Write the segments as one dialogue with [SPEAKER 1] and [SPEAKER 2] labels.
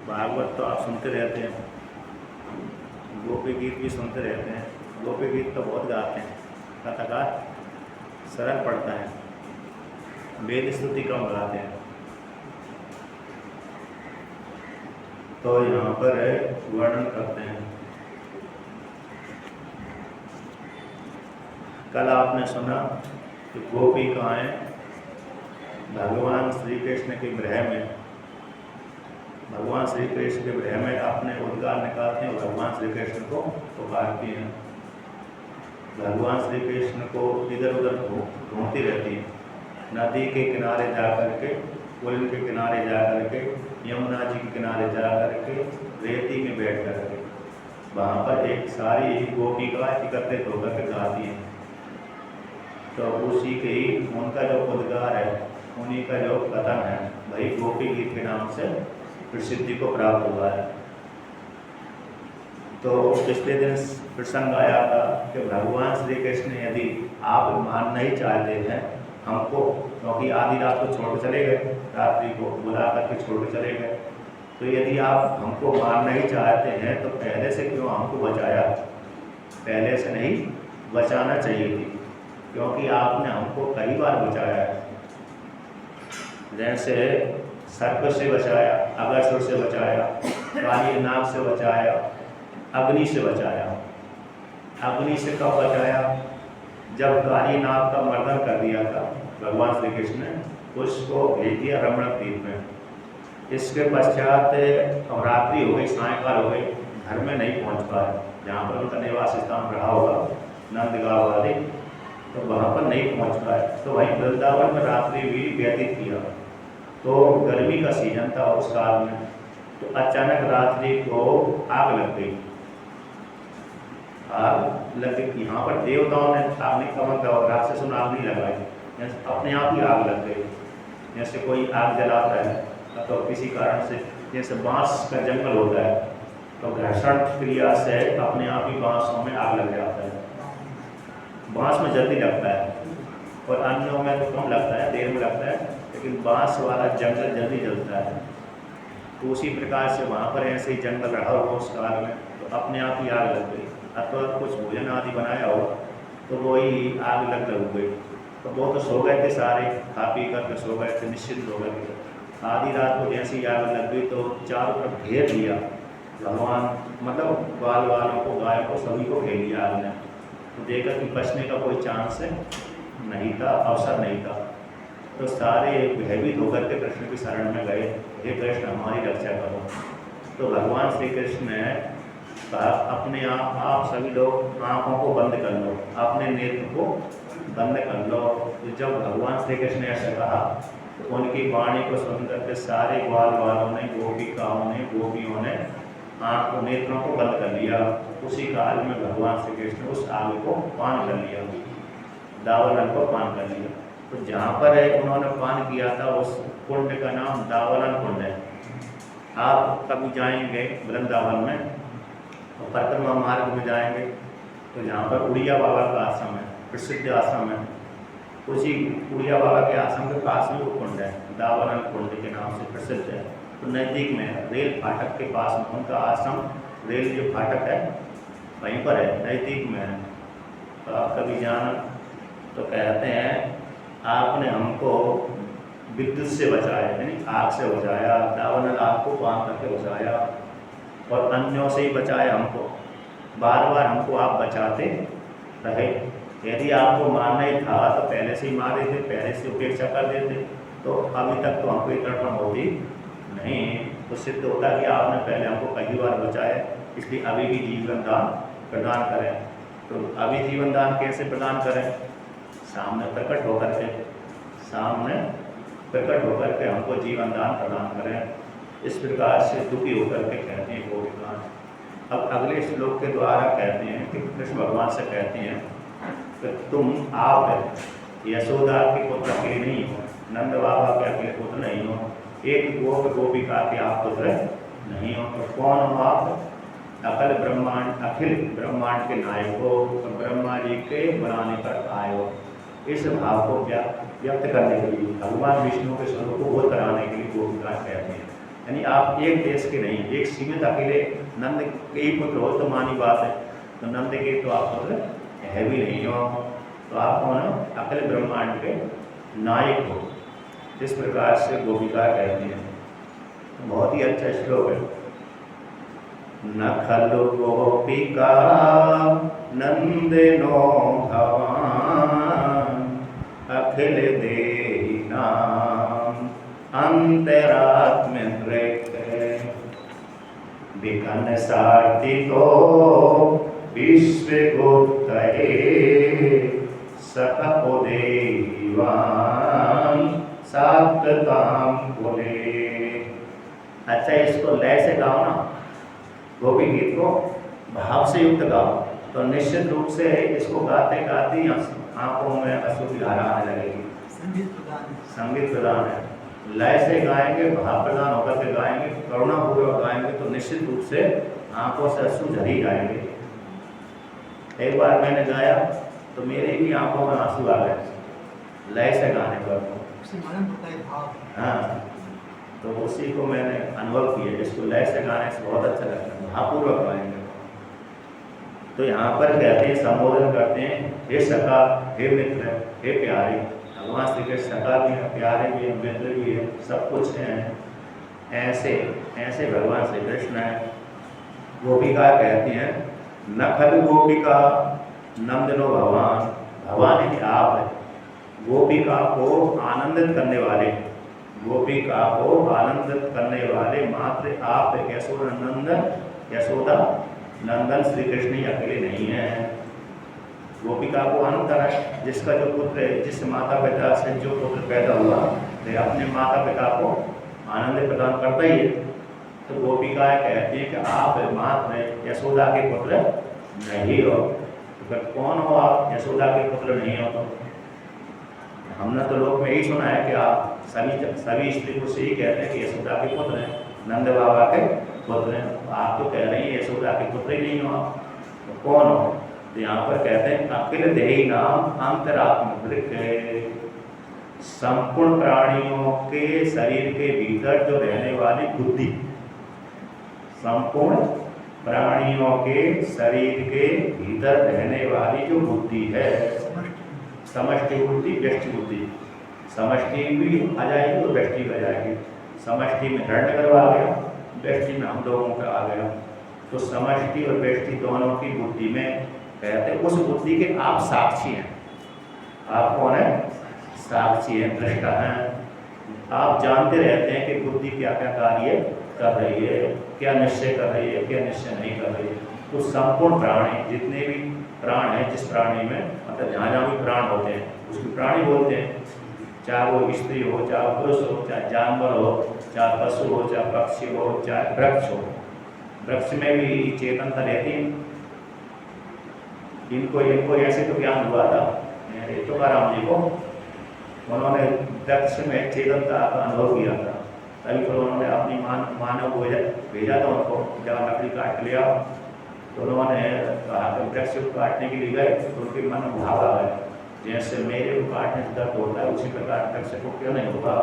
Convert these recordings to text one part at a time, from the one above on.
[SPEAKER 1] भागवत तो आप सुनते रहते हैं, गोपी गीत भी सुनते रहते हैं। गोपी गीत तो बहुत गाते हैं, कथाकार सरल पड़ता है, वेद स्तुति कम गाते हैं। तो यहाँ पर वर्णन करते हैं। कल आपने सुना कि गोपिकाएं भगवान श्री कृष्ण के गृह में, भगवान श्री कृष्ण के गृह में अपने उद्गार निकालते हैं, भगवान श्री कृष्ण को पुकारती हैं, भगवान श्री कृष्ण को इधर उधर ढूंढती रहती हैं। नदी के किनारे जा करके, पुल के किनारे जा करके, यमुना जी के किनारे जा करके, रेती में बैठ करके वहाँ पर एक सारी गोपिका एकत्रित होकर के गाती हैं। तो उसी के ही उनका जो उद्गार है, उन्हीं का जो कथन है, वही गोपी गीत के नाम से प्रसिद्धि को प्राप्त हुआ है। तो पिछले दिन प्रसंग आया था कि भगवान श्री कृष्ण यदि आप मानना ही चाहते हैं हमको, क्योंकि आधी रात को छोड़ चले गए, रात्रि को बुला करके छोड़ चले गए, तो यदि आप हमको मारना ही चाहते हैं तो पहले से क्यों हमको बचाया? पहले से नहीं बचाना चाहिए थी, क्योंकि आपने हमको कई बार बचाया है। जैसे सर्प से बचाया, अगस्त्य से बचाया, काली नाग से बचाया, अग्नि से बचाया। अग्नि से कब बचाया? जब काली नाग का मर्दन कर दिया था भगवान श्री कृष्ण ने, उसको भेज दिया रमण द्वीप में। इसके पश्चात रात्रि हो गई, सायंकाल हो गई, घर में नहीं पहुंच पाए, जहाँ पर उनका निवास स्थान रहा होगा नंदगांव आदि, तो वहाँ पर नहीं पहुंच पाए। तो वहीं वृंदावन में रात्रि भी व्यतीत किया। तो गर्मी का सीजन था उस काल में, तो अचानक रात्रि को आग लग गई। आग लग गई, यहाँ पर देवताओं ने आग नहीं कमल और राक्षसों ने आग नहीं लगाई, अपने आप ही आग लग गई। जैसे कोई आग जलाता है तो किसी कारण से, जैसे बांस का जंगल होता है तो घर्षण क्रिया से अपने आप ही बांसों में आग लग जाता है। बांस में जल्दी लगता है और अन्यों में तो कम लगता है, देर में लगता है, लेकिन बांस वाला जंगल जल्दी जलता है। तो उसी प्रकार से वहाँ पर ऐसे ही जंगल रहा हो उस काल में, तो अपने आप ही आग लग गई। अथवा कुछ भोजन आदि बनाया हो तो वही आग लग गई। तो वो तो सो गए थे सारे, खा पी करके सो गए थे, निश्चिंत हो गए थे। आधी रात को जैसी आग लग गई तो चारों तरफ घेर लिया भगवान, मतलब बाल वालों को, गाय को, सभी को घेर लिया आग ने। तो देखा कि बचने का कोई चांस नहीं था, अवसर नहीं था। तो सारे भयभीत होकर के कृष्ण की शरण में गए, हे कृष्ण हमारी रक्षा करो। तो भगवान श्री कृष्ण ने कहा अपने आप सभी लोग आँखों को बंद कर लो, अपने नेत्र को बंद कर लो। तो जब भगवान श्री कृष्ण ने ऐसा कहा तो उनकी वाणी को सुनकर के सारे ग्वाल वालों ने, गोपिकाओं ने, गोपियों ने आँख नेत्रों को बंद कर लिया। उसी काल में भगवान श्री कृष्ण उस आग को पान कर लिया, दावलन को पान कर लिया। तो जहाँ पर उन्होंने पान किया था उस कुंड का नाम दावलन कुंड है। आप कभी जाएंगे वृंदावन में तो परिक्रमा मार्ग में जाएंगे तो जहाँ पर उड़िया बाबा का आश्रम है, प्रसिद्ध आश्रम है, उसी उड़िया बाबा के आश्रम के पास में वो कुंड है, दावलन कुंड के नाम से प्रसिद्ध है। तो नज़दीक में है, रेल फाटक के पास में उनका आश्रम, रेल जो फाटक है वहीं पर है, नज़दीक में है। तो आप कभी जाना तो कहते हैं आपने हमको विद्युत से बचाया, यानी आग से बचाया, दावलन आग को पान करके बचाया, और अन्यों से ही बचाया हमको। बार बार हमको आप बचाते रहे। यदि आपको मारना ही था तो पहले से ही मार देते, पहले से उपेक्षा कर देते, तो अभी तक तो हमको तड़पण होती नहीं। तो सिद्ध होता कि आपने पहले हमको कई बार बचाया, इसलिए अभी भी जीवन दान प्रदान करें। तो अभी जीवन दान कैसे प्रदान करें? सामने प्रकट होकर के, सामने प्रकट होकर के हमको जीवन दान प्रदान करें। इस प्रकार से दुखी होकर के कहते हैं गोपिकाएं। अब अगले श्लोक के द्वारा कहते हैं कि कृष्ण भगवान से कहते हैं कि तुम आप यशोदा के पुत्र अकेले नहीं हो, नंद बाबा के अकेले पुत्र नहीं हो, एक गोप गोपिका के आप पुत्र नहीं हो। तो कौन हो आप? अखिल ब्रह्मांड के नायक हो, ब्रह्मा जी के बनाने पर आए हो। इस भाव को व्यक्त करने के लिए, भगवान विष्णु के स्वरूप को बोध कराने के लिए गोपिकाएं कहते हैं। यानी आप एक देश के नहीं, एक सीमित अकेले नंद के ही पुत्र हो तो मानी बात है, तो नंद के तो आप पुत्र है भी नहीं हो, तो आप कौन हो? अकेले ब्रह्मांड के नायक हो। इस प्रकार से गोपिका कहती हैं। बहुत ही अच्छा श्लोक है। न खलु गोपिका नंदनो भवान अखिल देहि नाम अंतरात्म विकन सार्थिको विश्व गोप्तये सकपो देवान सात्वताम कुले। अच्छा, इसको लय से गाओ ना, गोपी गीत को भाव से युक्त गाओ, तो निश्चित रूप से इसको गाते गाते आंखों में अश्रु की धारा आने लगेगी। संगीत प्रदान है। लय से गाएंगे, भाव प्रदान होकर के गाएंगे, करुणापूर्वक गाएंगे, तो निश्चित रूप से आंखों से अश्रु झरी जाएंगे। एक बार मैंने गाया तो मेरे भी आंखों में आंसू आ गए लय से गाने पर। हाँ, तो उसी को मैंने अनुभव किया, जिसको लय से गाने से बहुत अच्छा लगता है, भावपूर्वक गाएंगे। तो यहाँ पर कहते हैं, संबोधन करते हैं, हे सखा, हे मित्र, हे प्यारे। भगवान श्री कृष्ण सखा भी है, प्यारे भी है, मित्र भी है, सब कुछ हैं। ऐसे ऐसे भगवान श्री कृष्ण है। गोपिका कहती हैं, न खलु गोपिका नंदनो भगवान, भगवान यदि आप है, गोपिका को आनंदित करने वाले, गोपिका को आनंदित करने वाले मात्र आप है। यशोदा नंदन, यशोदा नंदन श्री कृष्ण ही अकेले नहीं है। गोपिका को आनंद है, जिसका जो पुत्र है, जिस माता पिता से जो पुत्र पैदा हुआ, तो अपने माता पिता को आनंद प्रदान करता ही है। तो गोपिकाएं कहती है कि आप मात्र यशोदा के पुत्र नहीं हो। तो फिर कौन हो आप? यशोदा के पुत्र नहीं हो। तो हमने तो लोग में यही सुना है कि आप सभी स्त्री पुरुष यही कहते हैं कि यशोदा के पुत्र हैं, नंद बाबा के पुत्र हैं। आप तो कह रही हैं यशोदा के पुत्र ही नहीं हो आप, तो कौन हो? तो यहाँ पर कहते हैं, अखिल देहि नाम अंतरात्म वृक्ष, संपूर्ण प्राणियों के शरीर के भीतर जो रहने वाली बुद्धि, संपूर्ण प्राणियों के शरीर के भीतर रहने वाली जो बुद्धि है, समष्टि बुद्धि, व्यष्टि बुद्धि। समष्टि भी आ जाएगी और व्यष्टि भी आ जाएगी। समष्टि में हिरण्यगर्भ आ गया, व्यष्टि में हम लोगों का आ गया। तो समष्टि और व्यष्टि दोनों की बुद्धि में कहते हैं, उस बुद्धि के आप साक्षी हैं। आप कौन है? साक्षी हैं, दृष्टा हैं। आप जानते रहते हैं कि बुद्धि क्या क्या कार्य कर रही है, क्या निश्चय कर रही है, क्या निश्चय नहीं कर रही है। तो संपूर्ण प्राणी, जितने भी प्राण हैं, जिस प्राणी में मतलब जहाँ जहाँ भी प्राण होते हैं उसको प्राणी बोलते हैं। चाहे वो स्त्री हो, चाहे पुरुष हो, चाहे जानवर हो, चाहे पशु हो, चाहे पक्षी हो, चाहे वृक्ष हो। वृक्ष में भी चेतनता रहती है। इनको ऐसे तो ज्ञान हुआ था तुकाराम जी को, उन्होंने वृक्ष में चेतनता का अनुभव किया था। तभी फिर उन्होंने अपनी मानव को भेजा था उनको, जब लकड़ी काट लिया तो उन्होंने कहा कि वृक्ष को काटने के लिए गए तो उनके मन में भाव आ गए, जैसे मेरे को काटने से दर्द होता है उसी प्रकार वृक्ष को क्यों नहीं होगा।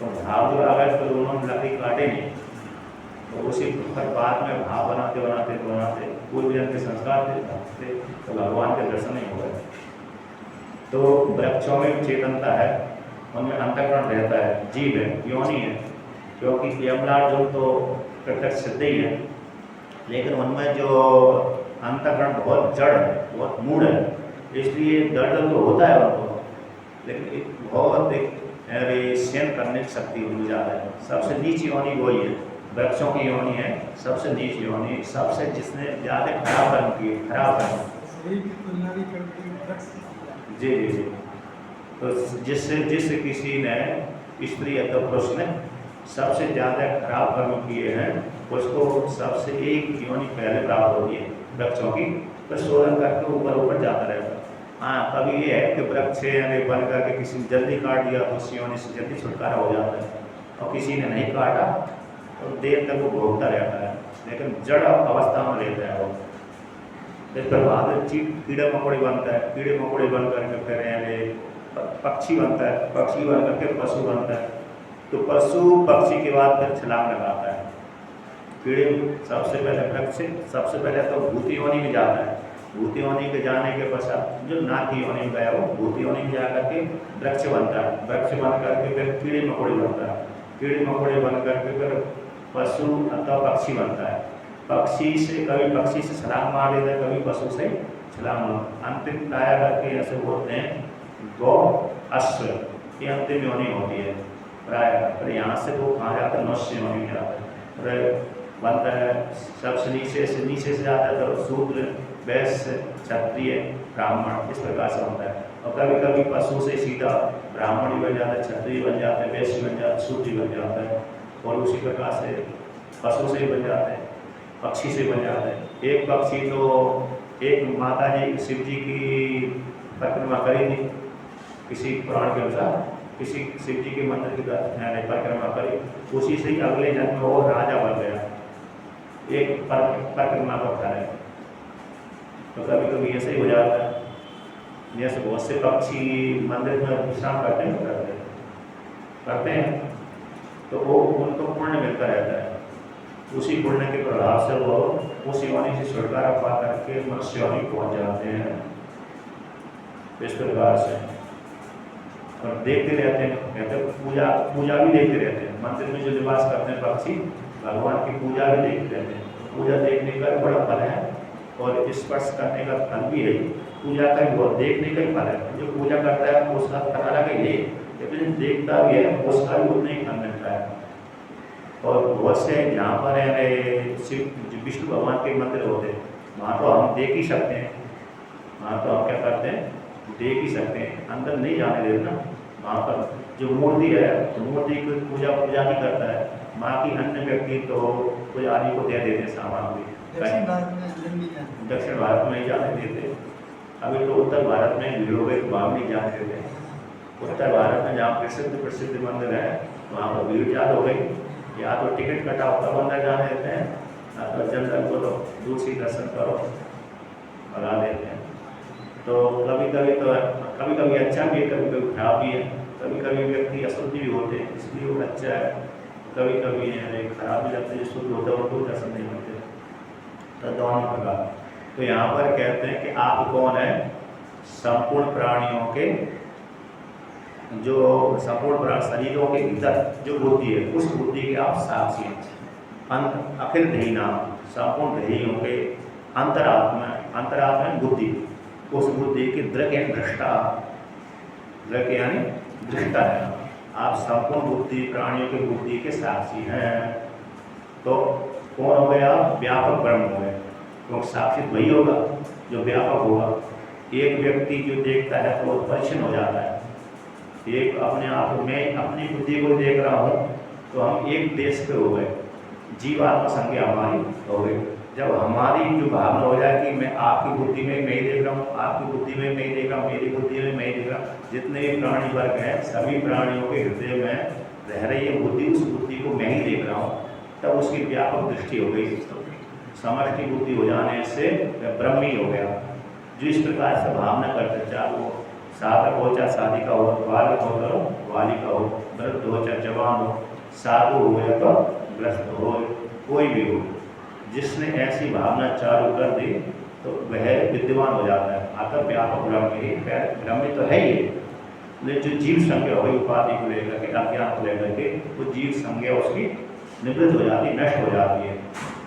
[SPEAKER 1] तो भाव जो आ गए तो उन्होंने लकड़ी काटे नहीं। तो उसी पर बाद में भाव बनाते बनाते बनाते पूर्व जन्म के संस्कार थे, तो भगवान के दर्शन नहीं हो गए। तो वृक्षों में चेतनता है, उनमें अंतःकरण रहता है, जीव है, योनि है। क्योंकि यमलार्जुन तो प्रत्यक्ष सिद्ध ही है, लेकिन उनमें जो अंतःकरण बहुत जड़ है, बहुत मूढ़ है, इसलिए दर्द तो होता है उनको, लेकिन बहुत सहन करने की शक्ति उनमें ज़्यादा है। सबसे नीच योनि वही है, वृक्षों की योनि है सबसे नीच योनि, सबसे जिसने ज़्यादा खराब कर्म किए, खराब कर्म। जी जी जी। तो जिस किसी ने स्त्री अथवा पुरुष ने सबसे ज़्यादा खराब कर्म किए हैं, उसको सबसे एक योनि पहले प्राप्त होती है वृक्षों की, तो शोधन करके ऊपर ऊपर जाता रहता है। हाँ, कभी ये है कि वृक्ष से बन करके किसी ने जल्दी काट दिया तो उस योनि से जल्दी छुटकारा हो जाता है, और किसी ने नहीं काटा तो देर तक वो भोगता रहता है, लेकिन जड़ अवस्था में रहता है वो। इस पर बाद कीड़े मकोड़े बनता है, कीड़े मकोड़े बन करके फिर पक्षी बनता है, पक्षी बन करके पशु बनता है, तो पशु पक्षी के बाद फिर छलांग लगाता है। कीड़े सबसे पहले वृक्ष से सबसे पहले तो भूत योनि में जाता है। भूत योनि के जाने के पश्चात जो नाग की योनि में गया वो भूत योनि में जा करके वृक्ष बनता है। वृक्ष बन करके फिर कीड़े मकोड़े बनता है। कीड़े मकोड़े बन करके फिर पशु अथवा पक्षी बनता है। पक्षी से कभी पक्षी से छलांग मार देता है, कभी पशु से छलांग। अंतिम आया करके ऐसे बोलते हैं गौ अश्व, ये अंतिम योनि होती है प्राय। फिर यहाँ से वो कहाँ जाता है, मनुष्य योनि में जाता है। फिर बनता है सबसे नीचे से जाता है तो शूद्र, वैश्य, क्षत्रिय, ब्राह्मण, इस प्रकार से होता है। और कभी कभी पशु से सीधा ब्राह्मण ही बन जाता है, क्षत्रिय बन जाता है, वैश्य बन जाता है, शूद्र बन जाता है। और उसी प्रकार से पशु से ही बन जाते हैं, पक्षी से बन जाते हैं। एक पक्षी तो एक माता जी शिव जी की परिक्रमा करी थी, किसी पुराण के अनुसार किसी शिव जी के मंदिर की परिक्रमा करी, उसी से ही अगले जन्म में वो राजा बन गया, एक परिक्रमा करता है। तो कभी कभी ऐसे ही हो जाता है। जैसे बहुत से पक्षी मंदिर में विश्राम करते हैं तो वो उनको पुण्य मिलता रहता है। उसी पुण्य के प्रभाव से वो उस योनि से छुटकारा पा करके मनुष्य योनि पहुँच जाते हैं। इस प्रकार से और देखते रहते हैं, कहते हैं पूजा भी देखते रहते हैं। मंदिर में जो निवास करते हैं पक्षी, भगवान की पूजा भी देखते रहते हैं। पूजा देखने का बड़ा फल है और स्पर्श करने का फल भी है। पूजा का भी देखने का ही फल है। जो पूजा करता है उसका फल अलग ही है, लेकिन देखता भी है उसका भी उतना ही फल मिलता है। और बहुत से जहाँ पर शिव विष्णु भगवान के मंदिर होते हैं वहाँ तो हम देख ही सकते हैं। वहाँ तो हम क्या करते हैं, देख ही सकते हैं, अंदर नहीं जाने देते ना। वहाँ पर जो मूर्ति है तो मूर्ति की पूजा नहीं करता है। बाकी अन्य व्यक्ति तो पुजारी को दे देते सामान भी। दक्षिण भारत में ही जाने देते। अभी तो उत्तर भारत में भीड़ हो गई तो वहाँ नहीं जाने देते। उत्तर भारत में जहाँ प्रसिद्ध मंदिर है वहाँ पर भीड़ ज़्यादा हो गई, या तो टिकट कटा तब अंदर जाने देते हैं, या तो जनरल को तो दूर से दर्शन करो भगा देते हैं। तो कभी कभी अच्छा भी है, कभी कभी खराब भी है। कभी कभी व्यक्ति अशुद्ध भी होते हैं, इसलिए वो अच्छा है। कभी कभी खराब भी लगता है, जो शुद्ध होता है उनको दर्शन नहीं होते। तो दोनों प्रकार। तो यहाँ पर कहते हैं कि आप कौन है, संपूर्ण प्राणियों के जो संपूर्ण शरीरों के भीतर जो बुद्धि है उस बुद्धि के आप साक्षी हैं। अखिल ध्येय नाम, संपूर्ण ध्येयों के अंतरात्मा बुद्धि, उस बुद्धि की दृक यानी दृष्टा, दृक यानी दृष्टा है। आप संपूर्ण बुद्धि प्राणियों की बुद्धि के साक्षी हैं। तो कौन हो गया, व्यापक ब्रह्म हो गए। तो साक्षी वही होगा जो व्यापक होगा। एक व्यक्ति जो देखता है तो वो परिचिन हो जाता है। एक अपने आप में अपनी बुद्धि को देख रहा हूँ तो हम एक देश पे हो गए, जीवात्मा संज्ञा हमारी हो गई। जब हमारी जो भावना हो जाए कि मैं आपकी बुद्धि में मैं ही देख रहा हूँ, आपकी बुद्धि में मैं ही देख रहा हूँ, मेरी बुद्धि में मैं ही देख रहा हूँ, जितने भी प्राणी वर्ग हैं सभी प्राणियों के हृदय में रह रही है बुद्धि, उस बुद्धि को मैं ही देख रहा हूँ, तब उसकी व्यापक दृष्टि हो गई। समष्टि बुद्धि हो जाने से ब्रह्मी हो गया। जो इस प्रकार से भावना करते, चाहे वो साधक हो चाहे साधिका हो, बालक हो तो बालिका हो, वृद्ध हो चाहे जवान हो, साधु हो या तो ग्रस्त हो, कोई भी हो, जिसने ऐसी भावना चालू कर दी तो वह विद्वान हो जाता है। आकर व्यापक ब्रह्म तो है ही, लेकिन जो जीव संज्ञा हो गई उपाधि को लेकर के, अज्ञान को लेकर के, वो जीव संज्ञा उसकी निवृत्त हो जाती है, नष्ट हो जाती है।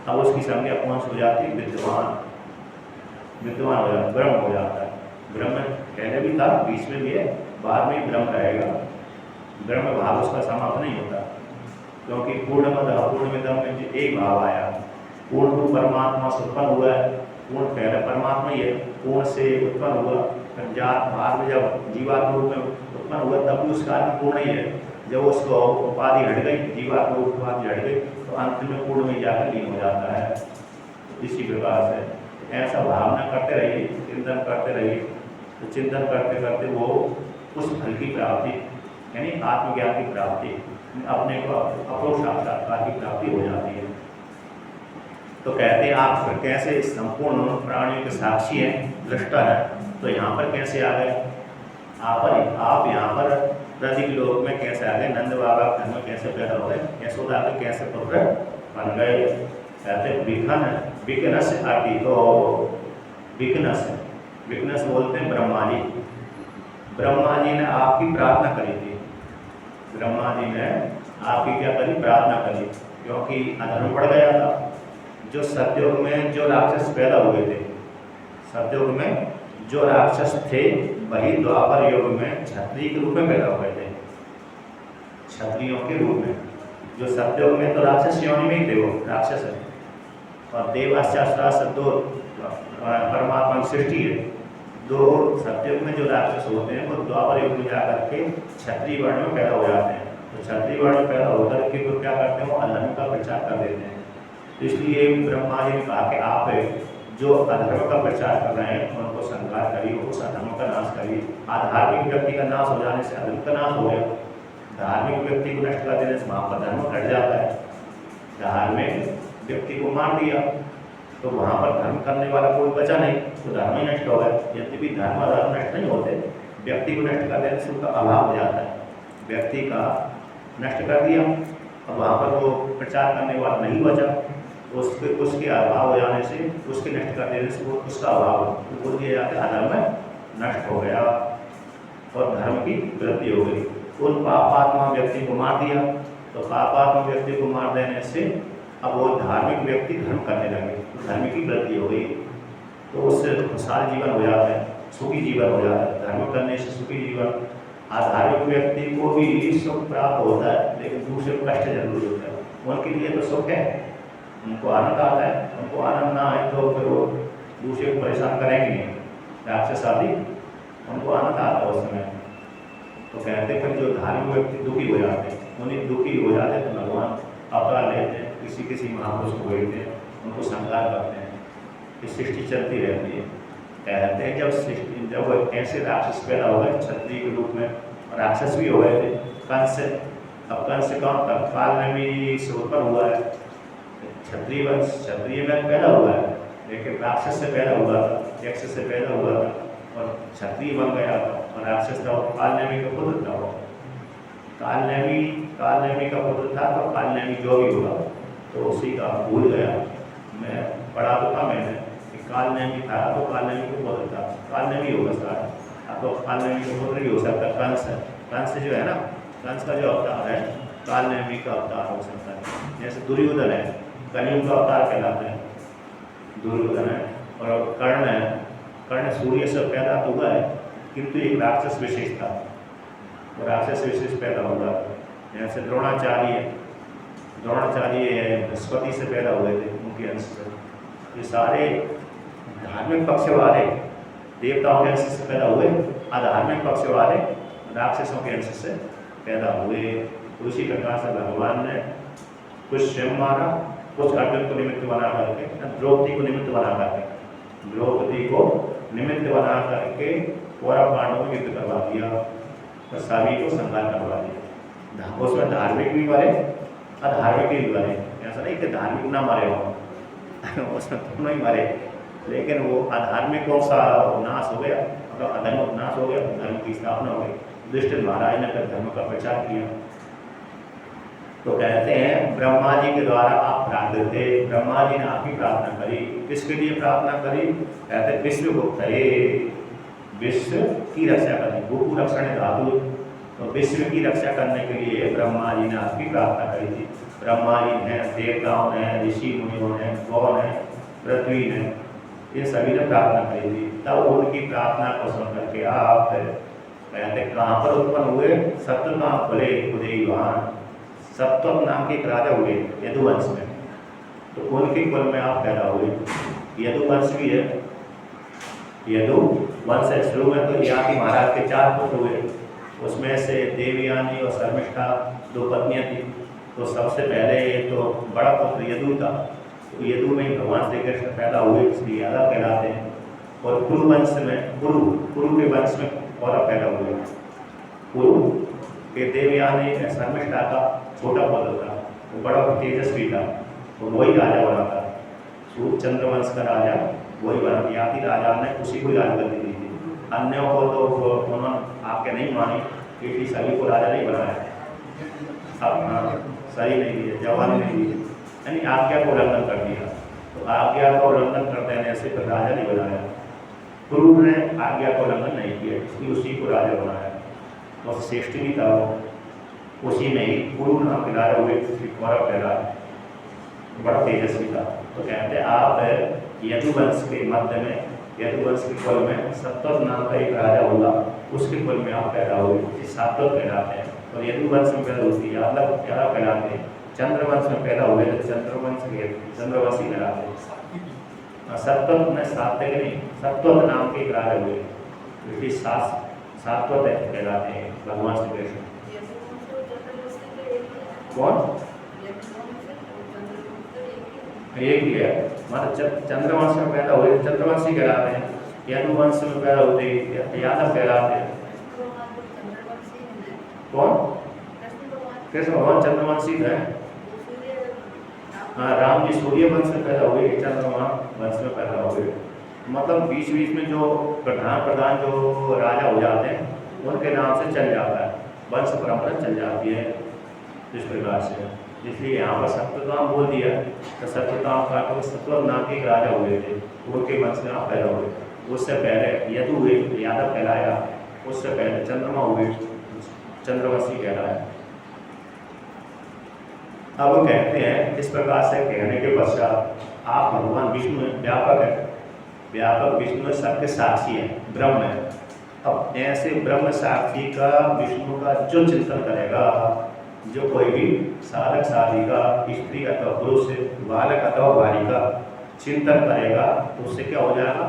[SPEAKER 1] अब उसकी संज्ञा कौन सी हो जाती है, विद्वान हो जाता है, ब्रह्म हो जाता है। ब्रह्म पहले भी था, बीच में भी है, बाद में ब्रह्म रहेगा। ब्रह्म भाव उसका समाप्त नहीं होता, क्योंकि पूर्णमद अपूर्णमिदं में एक भाव आया। पूर्ण तो परमात्मा से उत्पन्न हुआ है, पूर्ण पहले परमात्मा ही है, पूर्ण से उत्पन्न हुआ, फिर बाद में जब जीवात्मा रूप में उत्पन्न हुआ तब भी उसका अर्थ पूर्ण ही है। जब उसको उपाधि हट गई, जीवात्मा रूप उपाधि हट गई, तो अंत में पूर्ण में जाकर लीन हो जाता है। इसी प्रकार से ऐसा भावना करते रहिए, चिंतन करते रहिए, तो चिंतन करते करते वो उस फल की प्राप्ति यानी आत्मज्ञान की प्राप्ति, अपने को अपरोक्ष साक्षात्कार की प्राप्ति हो जाती है। तो कहते हैं आप कैसे संपूर्ण प्राणियों के साक्षी हैं, दृष्टा है। तो यहाँ पर कैसे आ गए आप यहाँ पर प्रदीप लोक में कैसे आ गए, नंद बाबा के घर में कैसे पैदा हो गए, यशोदा के कैसे पुत्र बन गए। कहते विघन विघ्नस आदि, तो विघ्नस विघ्नस बोलते हैं ब्रह्मा जी। ब्रह्मा जी ने आपकी प्रार्थना करी थी, ब्रह्मा जी ने आपकी क्या करी, प्रार्थना करी, क्योंकि अधर्म बढ़ गया था। जो सतयुग में जो राक्षस पैदा हुए थे, सतयुग में जो राक्षस थे वही द्वापर युग में क्षत्रिय के रूप में पैदा हुए थे, क्षत्रियों के रूप में। जो सतयुग में तो राक्षस योनि में ही थे, वो राक्षस है। और देवाशास्त्र दो परमात्मा की सृष्टि है, दो सतयुग में जो राक्षस होते हैं वो द्वापर युग में जाकर के क्षत्रिय वर्ण में पैदा हो जाते हैं। तो क्षत्रिय वर्ण में पैदा होकर के वो क्या करते हैं, वो अधर्म का प्रचार कर देते हैं। तो इसलिए ब्रह्मा जी ने कहा कि आप जो अधर्म का प्रचार कर रहे हैं उनको संहार करिए, उस अधर्म का नाश करिए। आधार्मिक व्यक्ति का नाश हो जाने से अधर्म का नाश हो गया, धार्मिक व्यक्ति को नष्ट कर देने से वहाँ पर धर्म घट जाता है। धार्मिक व्यक्ति को मार दिया तो वहाँ पर धर्म करने वाला कोई बचा नहीं, तो धर्म ही नष्ट हो गया। यद्यपि धर्म और धर्म नष्ट नहीं होते, व्यक्ति को नष्ट कर देने से उनका अभाव हो जाता है। व्यक्ति का नष्ट कर दिया, अब वहाँ पर वो प्रचार करने वाला नहीं बचा, उसके अभाव हो जाने से, उसके नष्ट कर देने से वो उसका अभाव बोल दिया जाता है अधर्म नष्ट हो गया और धर्म की वृद्धि हो गई। उन पापात्मा व्यक्ति को मार दिया, तो पापात्मा व्यक्ति को मार देने से अब वो धार्मिक व्यक्ति धर्म करने लगे, धर्म की वृद्धि हो गई, तो उससे खुशहाल जीवन हो जाता है, सुखी जीवन हो जाता है। धर्म करने से सुखी जीवन। आधार्मिक व्यक्ति को भी सुख प्राप्त होता है, लेकिन दूसरे को कष्ट जरूर होता है। उनके लिए तो सुख है, उनको आनंद आता है, उनको आनंद ना आए तो फिर वो दूसरे को परेशान करेंगे नहीं। राक्षस आदि उनको आनंद आता है उस समय। तो कहते फिर जो धार्मिक व्यक्ति दुखी हो जाते हैं, उन्हें दुखी हो जाते हैं तो भगवान अवतार लेते हैं, किसी महापुरुष को भेजते हैं, उनको संहार करते हैं। ये सृष्टि चलती रहती है। कहते हैं जब ऐसे राक्षस पैदा हो गए क्षत्रिय के रूप में, राक्षस भी हो गए थे कंस से। अब कंस से कौन तत्काल में भी से उत्पन्न हुआ है, क्षत्रिय वंश क्षत्रिय में पैदा हुआ है, लेकिन राक्षस से पैदा हुआ था, यक्ष से पैदा हुआ था और क्षत्रिय बन गया था। और राक्षस था कालनेमी का पुत्र था, वो कालनेमी का पुत्र था। तो कालनेमी जो भी हुआ तो उसी का भूल गया। मैं पढ़ा तो था मैंने कि कालनेमी था, तो कालनेमी को पुत्र था, कालनेमी होगा सारा। अब तो कालनेमी का पुत्र भी हो सकता है कंस है। कंस जो है ना, कंस का जो अवतार है कालनेमी का अवतार हो सकता है। जैसे दुर्योधन है, कलयुग का अवतार कहलाते हैं दुर्योधन है। और कर्ण है, कर्ण सूर्य से पैदा तो हुआ है, किंतु एक राक्षस विशेष था, वो राक्षस विशेष पैदा हुआ। जैसे द्रोणाचार्य बृहस्पति से पैदा हुए थे, उनके अंश से। ये सारे धार्मिक पक्ष वाले देवताओं के अंश से पैदा हुए, अधार्मिक पक्ष वाले राक्षसों के अंश से पैदा हुए। उसी प्रकार से भगवान ने कुछ स्वयं मारा, कुछ अर्जुन को निमित्त बना करके, द्रौपदी को निमित्त बना करके कौरव पांडवों में युद्ध करवा दिया और सभी को संहार करवा दिया। उसमें धार्मिक भी मरे, अधार्मिक भी मरे। ऐसा नहीं कि धार्मिक ना मरे हो उसमें दोनों ही मरे, लेकिन वो अधार्मिकों का नाश हो गया, मतलब अधर्म का नाश हो गया, धर्म की स्थापना हो गई। युधिष्ठिर महाराज ने फिर धर्म का प्रचार किया। तो कहते हैं ब्रह्मा जी के द्वारा आप प्रार्थित थे, ब्रह्मा जी ने आपकी प्रार्थना करी। किसके लिए प्रार्थना करी? कहते विश्व गुप्त है, विश्व की रक्षा करनी, गोपु रक्षण धातु। तो विश्व की रक्षा करने के लिए ब्रह्मा जी ने आपकी प्रार्थना करी थी। ब्रह्मा जी ने, देवताओं ने, ऋषि मुनियों ने, गौ ने, पृथ्वी ने, ये सभी ने प्रार्थना करी थी। तब उनकी प्रार्थना को सुन करके आप कहते कहाँ पर उत्पन्न हुए? सत्यनाम खुले उदयवान, सप्तम नाम के एक राजा हुए यदुवंश में, तो उनके कुल में आप पैदा हुए। यदुवंश भी है, यदुवंश है। शुरू में तो याति महाराज के 4 पुत्र हुए, उसमें से देवयानी और शर्मिष्ठा 2 पत्नियां थी। तो सबसे पहले तो बड़ा पुत्र यदु था, तो यदु में ही भगवान श्री कृष्ण पैदा हुए, इसलिए यादव कहलाते हैं। और कुरु वंश में, कुरु के वंश में और पैदा हुए। कुरु के देवयानी शर्मिष्ठा का छोटा पुत्र था, वो बड़ा तेजस्वी था, तो वही राजा बना था। सूर्यचंद्र वंश का राजा वही बना। याति राजा ने उसी को याद कर दी थी। अन्यों को तो उन्होंने आपके नहीं मानी, बेटी सभी को राजा नहीं बनाया, अब हाँ सही नहीं दिए, जवानी नहीं दिए, यानी आज्ञा को उल्लंघन कर दिया। तो आज्ञा का उल्लंघन कर देने से फिर राजा नहीं बनाया। क्रूर ने आज्ञा का उल्लंघन नहीं किया, इसलिए उसी को राजा बनाया। और श्रेष्ठ भी था वो, उसी में ही क्रूर नाम के राजा हुए, कौरव कहलाए, बड़ा तेजस्वी था। तो कहते हैं आप यदुवंश के मध्य में, यदुवंश के कुल में सत्वत नाम का एक राजा होगा, उसके कुल में आप पैदा हुए, उसे सात्वत कहलाते हैं। और यदुवंश में पैदा होती है यादव क्या कहलाते हैं, चंद्रवंश में पैदा हुए तो चंद्रवंश के चंद्रवंशी कहलाते हैं। सत्वत में सात्विक नहीं, सत्वत नाम के एक राजा हुए, क्योंकि सात्वत कहलाते हैं भगवान श्री कृष्ण। कौन? एक ही है, मतलब चंद्रवंश में पैदा हुए चंद्रवंशी कहलाते हैं, यदुवंश में पैदा होते यादव कहलाते हैं। कौन? कृष्ण भगवान चंद्रवंशी है। हाँ, राम जी सूर्य वंश में पैदा हुए, चंद्रमा वंश में पैदा हुए। मतलब बीच बीच में जो प्रधान जो राजा हो जाते हैं उनके नाम से चल जाता है, वंश परंपरा चल जाती है इस प्रकार से। इसलिए यहाँ पर सत्यताम बोल दिया, तो सत्यताम का तो सत्वत नाम के एक राजा हुए थे, उनके वंश में आप पैदा हुए। उससे पहले यदु हुए, यादव कहलाया। उससे पहले चंद्रमा हुए, चंद्रवंशी कहलाया। अब वो कहते हैं इस प्रकार से कहने के पश्चात आप भगवान विष्णु व्यापक है, व्यापक विष्णु सबके साक्षी है, ब्रह्म है। अब ऐसे ब्रह्म साक्षी का विष्णु का जो चिंतन करेगा, जो कोई भी साधक साधिका, स्त्री अथवा पुरुष, बालक अथवा बालिका चिंतन करेगा तो उससे क्या हो जाएगा,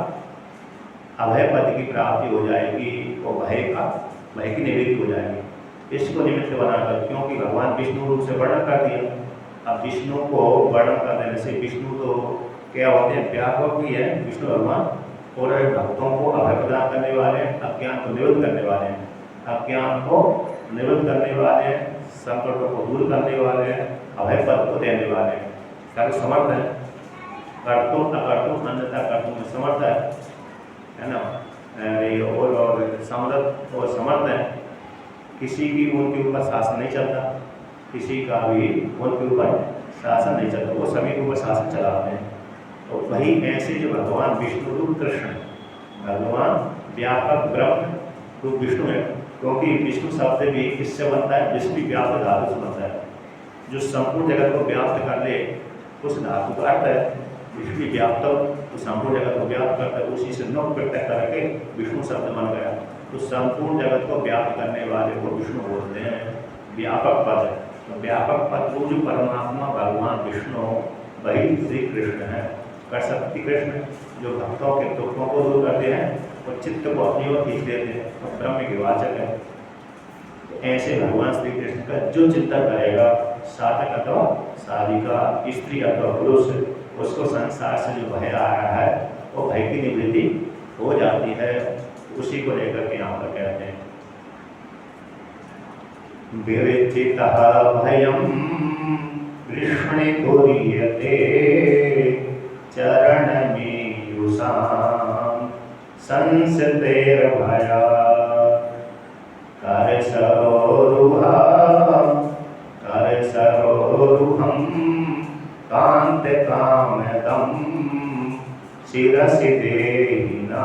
[SPEAKER 1] अभय पद की प्राप्ति हो जाएगी, वो भय की निवृत्ति हो जाएगी। इसको निमित्त बनाकर, क्योंकि भगवान विष्णु रूप से वर्णन कर दिया। अब विष्णु को वर्णन कर देने से, विष्णु तो क्या होते हैं, व्यापक भी है विष्णु भगवान, और भक्तों को अभय प्रदान करने वाले हैं, अज्ञान को निवृत्त करने वाले हैं, अज्ञान को निवृत्त करने वाले हैं, संकटों को दूर करने वाले हैं, अभय पद को देने वाले हैं, सर्व समर्थ है, कर्तुम अकर्तुम अन्यथा कर्तुम में समर्थ है ना, और समर्थ और समर्थ है। किसी की उनके ऊपर शासन नहीं चलता, किसी का भी उनके ऊपर शासन नहीं चलता, वो सभी के ऊपर शासन चलाते हैं। तो वही ऐसे जो भगवान विष्णु रूप कृष्ण, भगवान व्यापक ब्रह्म रूप विष्णु है, क्योंकि विष्णु शब्द भी किससे बनता है, विष्णु व्याप्त धातु से बनता है, जो संपूर्ण जगत को व्याप्त कर ले उस धातु का अर्थ है विष्णु व्याप्त, तो संपूर्ण जगत को व्याप्त करता है, उसी से नौ प्रत्यय करके विष्णु शब्द बन गया। तो संपूर्ण जगत को व्याप्त करने वाले को विष्णु बोलते हैं, व्यापक पद है। तो व्यापक पद वो जो परमात्मा भगवान विष्णु वही श्री कृष्ण है, कर सकती कृष्ण, जो भक्तों के दुखों को दूर करते हैं और चित्त को अपनी ओर खींच देते हैं, और ब्रह्म के वाचक है। तो ऐसे भगवान श्री कृष्ण का जो चिंतन करेगा, साधक अथवा साधिका, स्त्री अथवा पुरुष, उसको संसार से जो भय आ रहा है वो भय की निवृत्ति हो जाती है। उसी को लेकर के यहाँ पर कहते हैं विरचितः भयं कृष्णेन्दुर्यते चरणमीयुषां संसतेर्भया करसरोरुहं कान्तकामदं शिरसि देहिना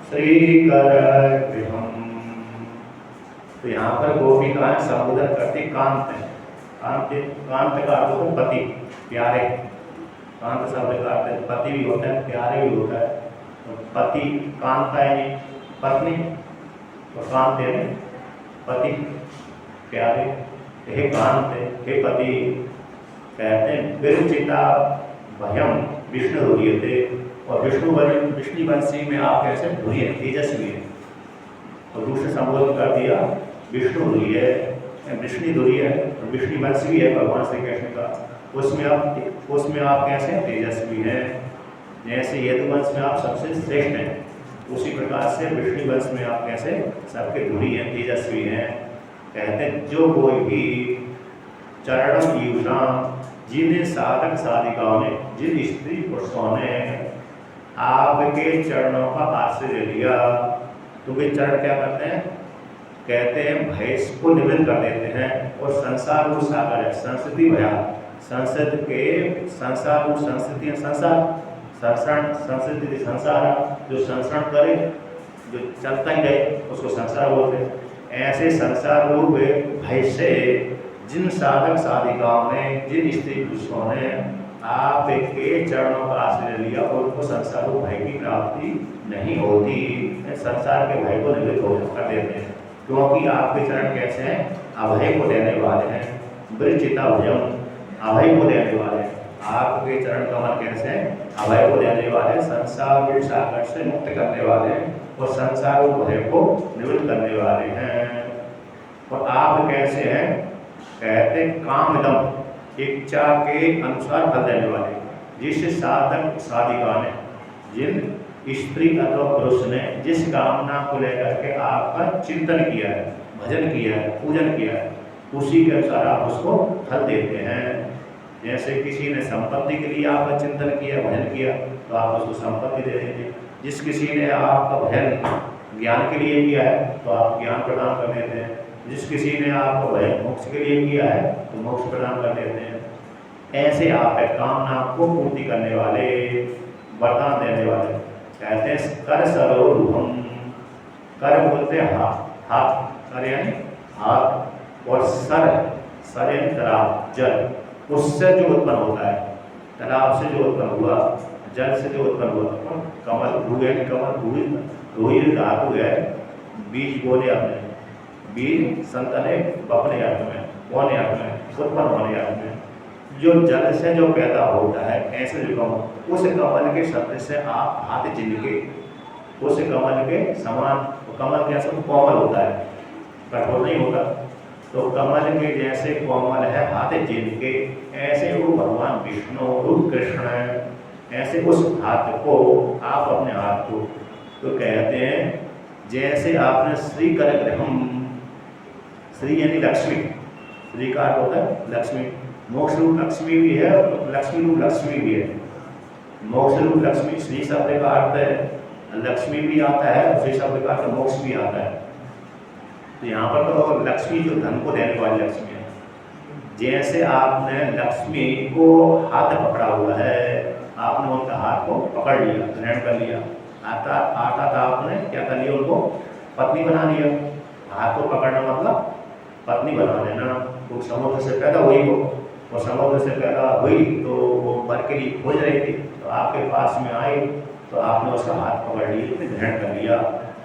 [SPEAKER 1] श्रीकरगृहम्। तो यहाँ पर गोपिकाएं संबोधन करती कांत है, कांत का अर्थ होता है पति, प्यारे। कांत शब्द का अर्थ पति भी होता है, प्यारे भी होता है। तो पति कांता है, पत्नी, तो कांत है पति प्यारे, हे कांत हे पति। कहते हैं विरचिता भयम विष्णु धुर्यते, और विष्णु वंशी में आप कैसे धुर्य तेजस्वी है। और दूसरे संबोधन कर दिया विष्णु धुर्य है, विष्णु धुर्य है, और विष्णु वंश भी है भगवान श्री कृष्ण का, उसमें आप कैसे तेजस्वी हैं। जैसे यदुवंश में आप सबसे श्रेष्ठ हैं, उसी प्रकार से विष्णु वंश में आप कैसे सबके धुरी हैं, तेजस्वी हैं। कहते हैं जो कोई भी चरणम यूषाम, जिन साधक साधिकाओं ने, जिन स्त्री पुरुषों ने आपके चरणों का आश्रय लिया, तो वे चरण क्या करते हैं, कहते हैं भय को निवृत्त कर देते हैं। और संसार वो सागर है, संस्कृति भया, संस्कृत के संसार वो संस्कृति है, संसार संस्कृति संसार, जो संसरण करे, जो चलता ही रहे उसको संसार बोलते हैं। ऐसे संसार रूप भय से जिन साधक साधिकाओं ने, जिन स्त्री पुरुषों ने आपके चरणों का आश्रय लिया, उनको संसार रूप भय की प्राप्ति नहीं होती। संसार के भय को निवृत्त कर देते हैं, क्योंकि आपके चरण कैसे हैं? अभय को देने वाले हैं। वृचिता भयम, अभय को देने वाले हैं। आपके चरण कमल कैसे हैं? अभय को देने वाले, संसार रूप सागर से मुक्त करने वाले हैं और संसार रूप भय को निवृत्त करने वाले हैं। और आप कैसे हैं? कहते कामदम, इच्छा के अनुसार फल देने वाले। जिस साधक साधिका ने, जिन स्त्री अथवा पुरुष ने जिस कामना को लेकर के आपका चिंतन किया है, भजन किया है, पूजन किया है, उसी के अनुसार आप उसको फल देते हैं। जैसे किसी ने संपत्ति के लिए आपका चिंतन किया, भजन किया, तो आप उसको संपत्ति दे देंगे। जिस किसी ने आपका भजन ज्ञान के लिए किया है, तो आप ज्ञान प्रदान कर देते हैं। जिस किसी ने आपका भजन मोक्ष के लिए किया है, तो मोक्ष प्रदान कर देते हैं। ऐसे आप है कामना को पूर्ति करने वाले, वरदान देने वाले। कहते हैं कर सरोरुहम, कर बोलते हैं हाथ, हाथ कर यानी हाथ, और सर, सर यानी तालाब, जल, उससे जो उत्पन्न होता है, तालाब से जो उत्पन्न हुआ, जल से जो उत्पन्न हुआ। कमल भू यानी कमल, रूही धातु है, बीज बोले आपने, बीज संतने बपने अर्थ में, बोने अर्थ में, उत्पन्न होने अर्थ में। जो जल से जो पैदा होता है, ऐसे जो कमल, उस कमल के शब्द से आप हाथ जिनके, उस कमल के समान, कमल कैसा कोमल होता है, कठोर नहीं होता। तो कमल के जैसे कोमल है हाथ जिनके, ऐसे वो भगवान विष्णु रूप कृष्ण है। ऐसे उस हाथ को आप अपने हाथ को, तो कहते हैं जैसे आपने श्री कर ग्रहम, श्री यानी लक्ष्मी, श्री का अर्थ होता है लक्ष्मी, मोक्ष रूप लक्ष्मी भी है और लक्ष्मी रूप लक्ष्मी भी है। मोक्ष रूप लक्ष्मी, श्री शब्द का अर्थ है लक्ष्मी भी आता है, श्री शब्द का अर्थ मोक्ष भी आता है। तो यहाँ पर तो लक्ष्मी जो धन को देने वाली लक्ष्मी है। जैसे आपने लक्ष्मी को हाथ पकड़ा हुआ है, आपने उनका हाथ को पकड़ लिया, ग्रहण कर लिया, आता था आपने क्या कर लिया, उनको पत्नी बना लिया। हाथ को पकड़ना मतलब पत्नी बना लेना। वो समुद्र से पैदा हुई वो, और समुद्र से पैदा हुई तो वो वर के लिए खोज रही थी, तो आपके पास में आई, तो आपने उसका हाथ पकड़ लिया, ग्रहण कर लिया,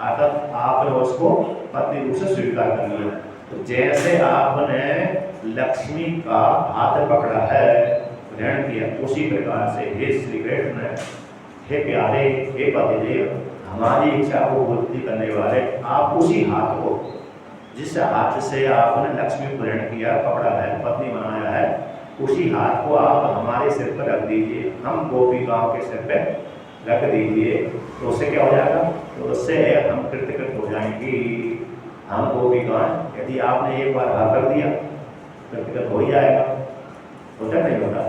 [SPEAKER 1] आपने उसको पत्नी रूप से स्वीकार कर लिया। तो जैसे आपने लक्ष्मी का हाथ पकड़ा है, ग्रहण किया, उसी प्रकार से हे श्री कृष्ण, हे प्यारे, हे पतिदेव, हमारी इच्छा को पूर्ति करने वाले आप उसी हाथ को, जिस हाथ से आपने लक्ष्मी को ग्रहण किया, पकड़ा है, पत्नी बनाया है, उसी हाथ को आप हमारे सिर पर रख दीजिए, हम गोपिकाओं के सिर पर रख दीजिए। तो उससे क्या हो जाएगा? तो उससे हम कृतकृत हो जाएंगी, हम गोपिकाएं। यदि आपने एक बार हाथ रख दिया, कृतकृत हो ही जाएगा। होता नहीं होता?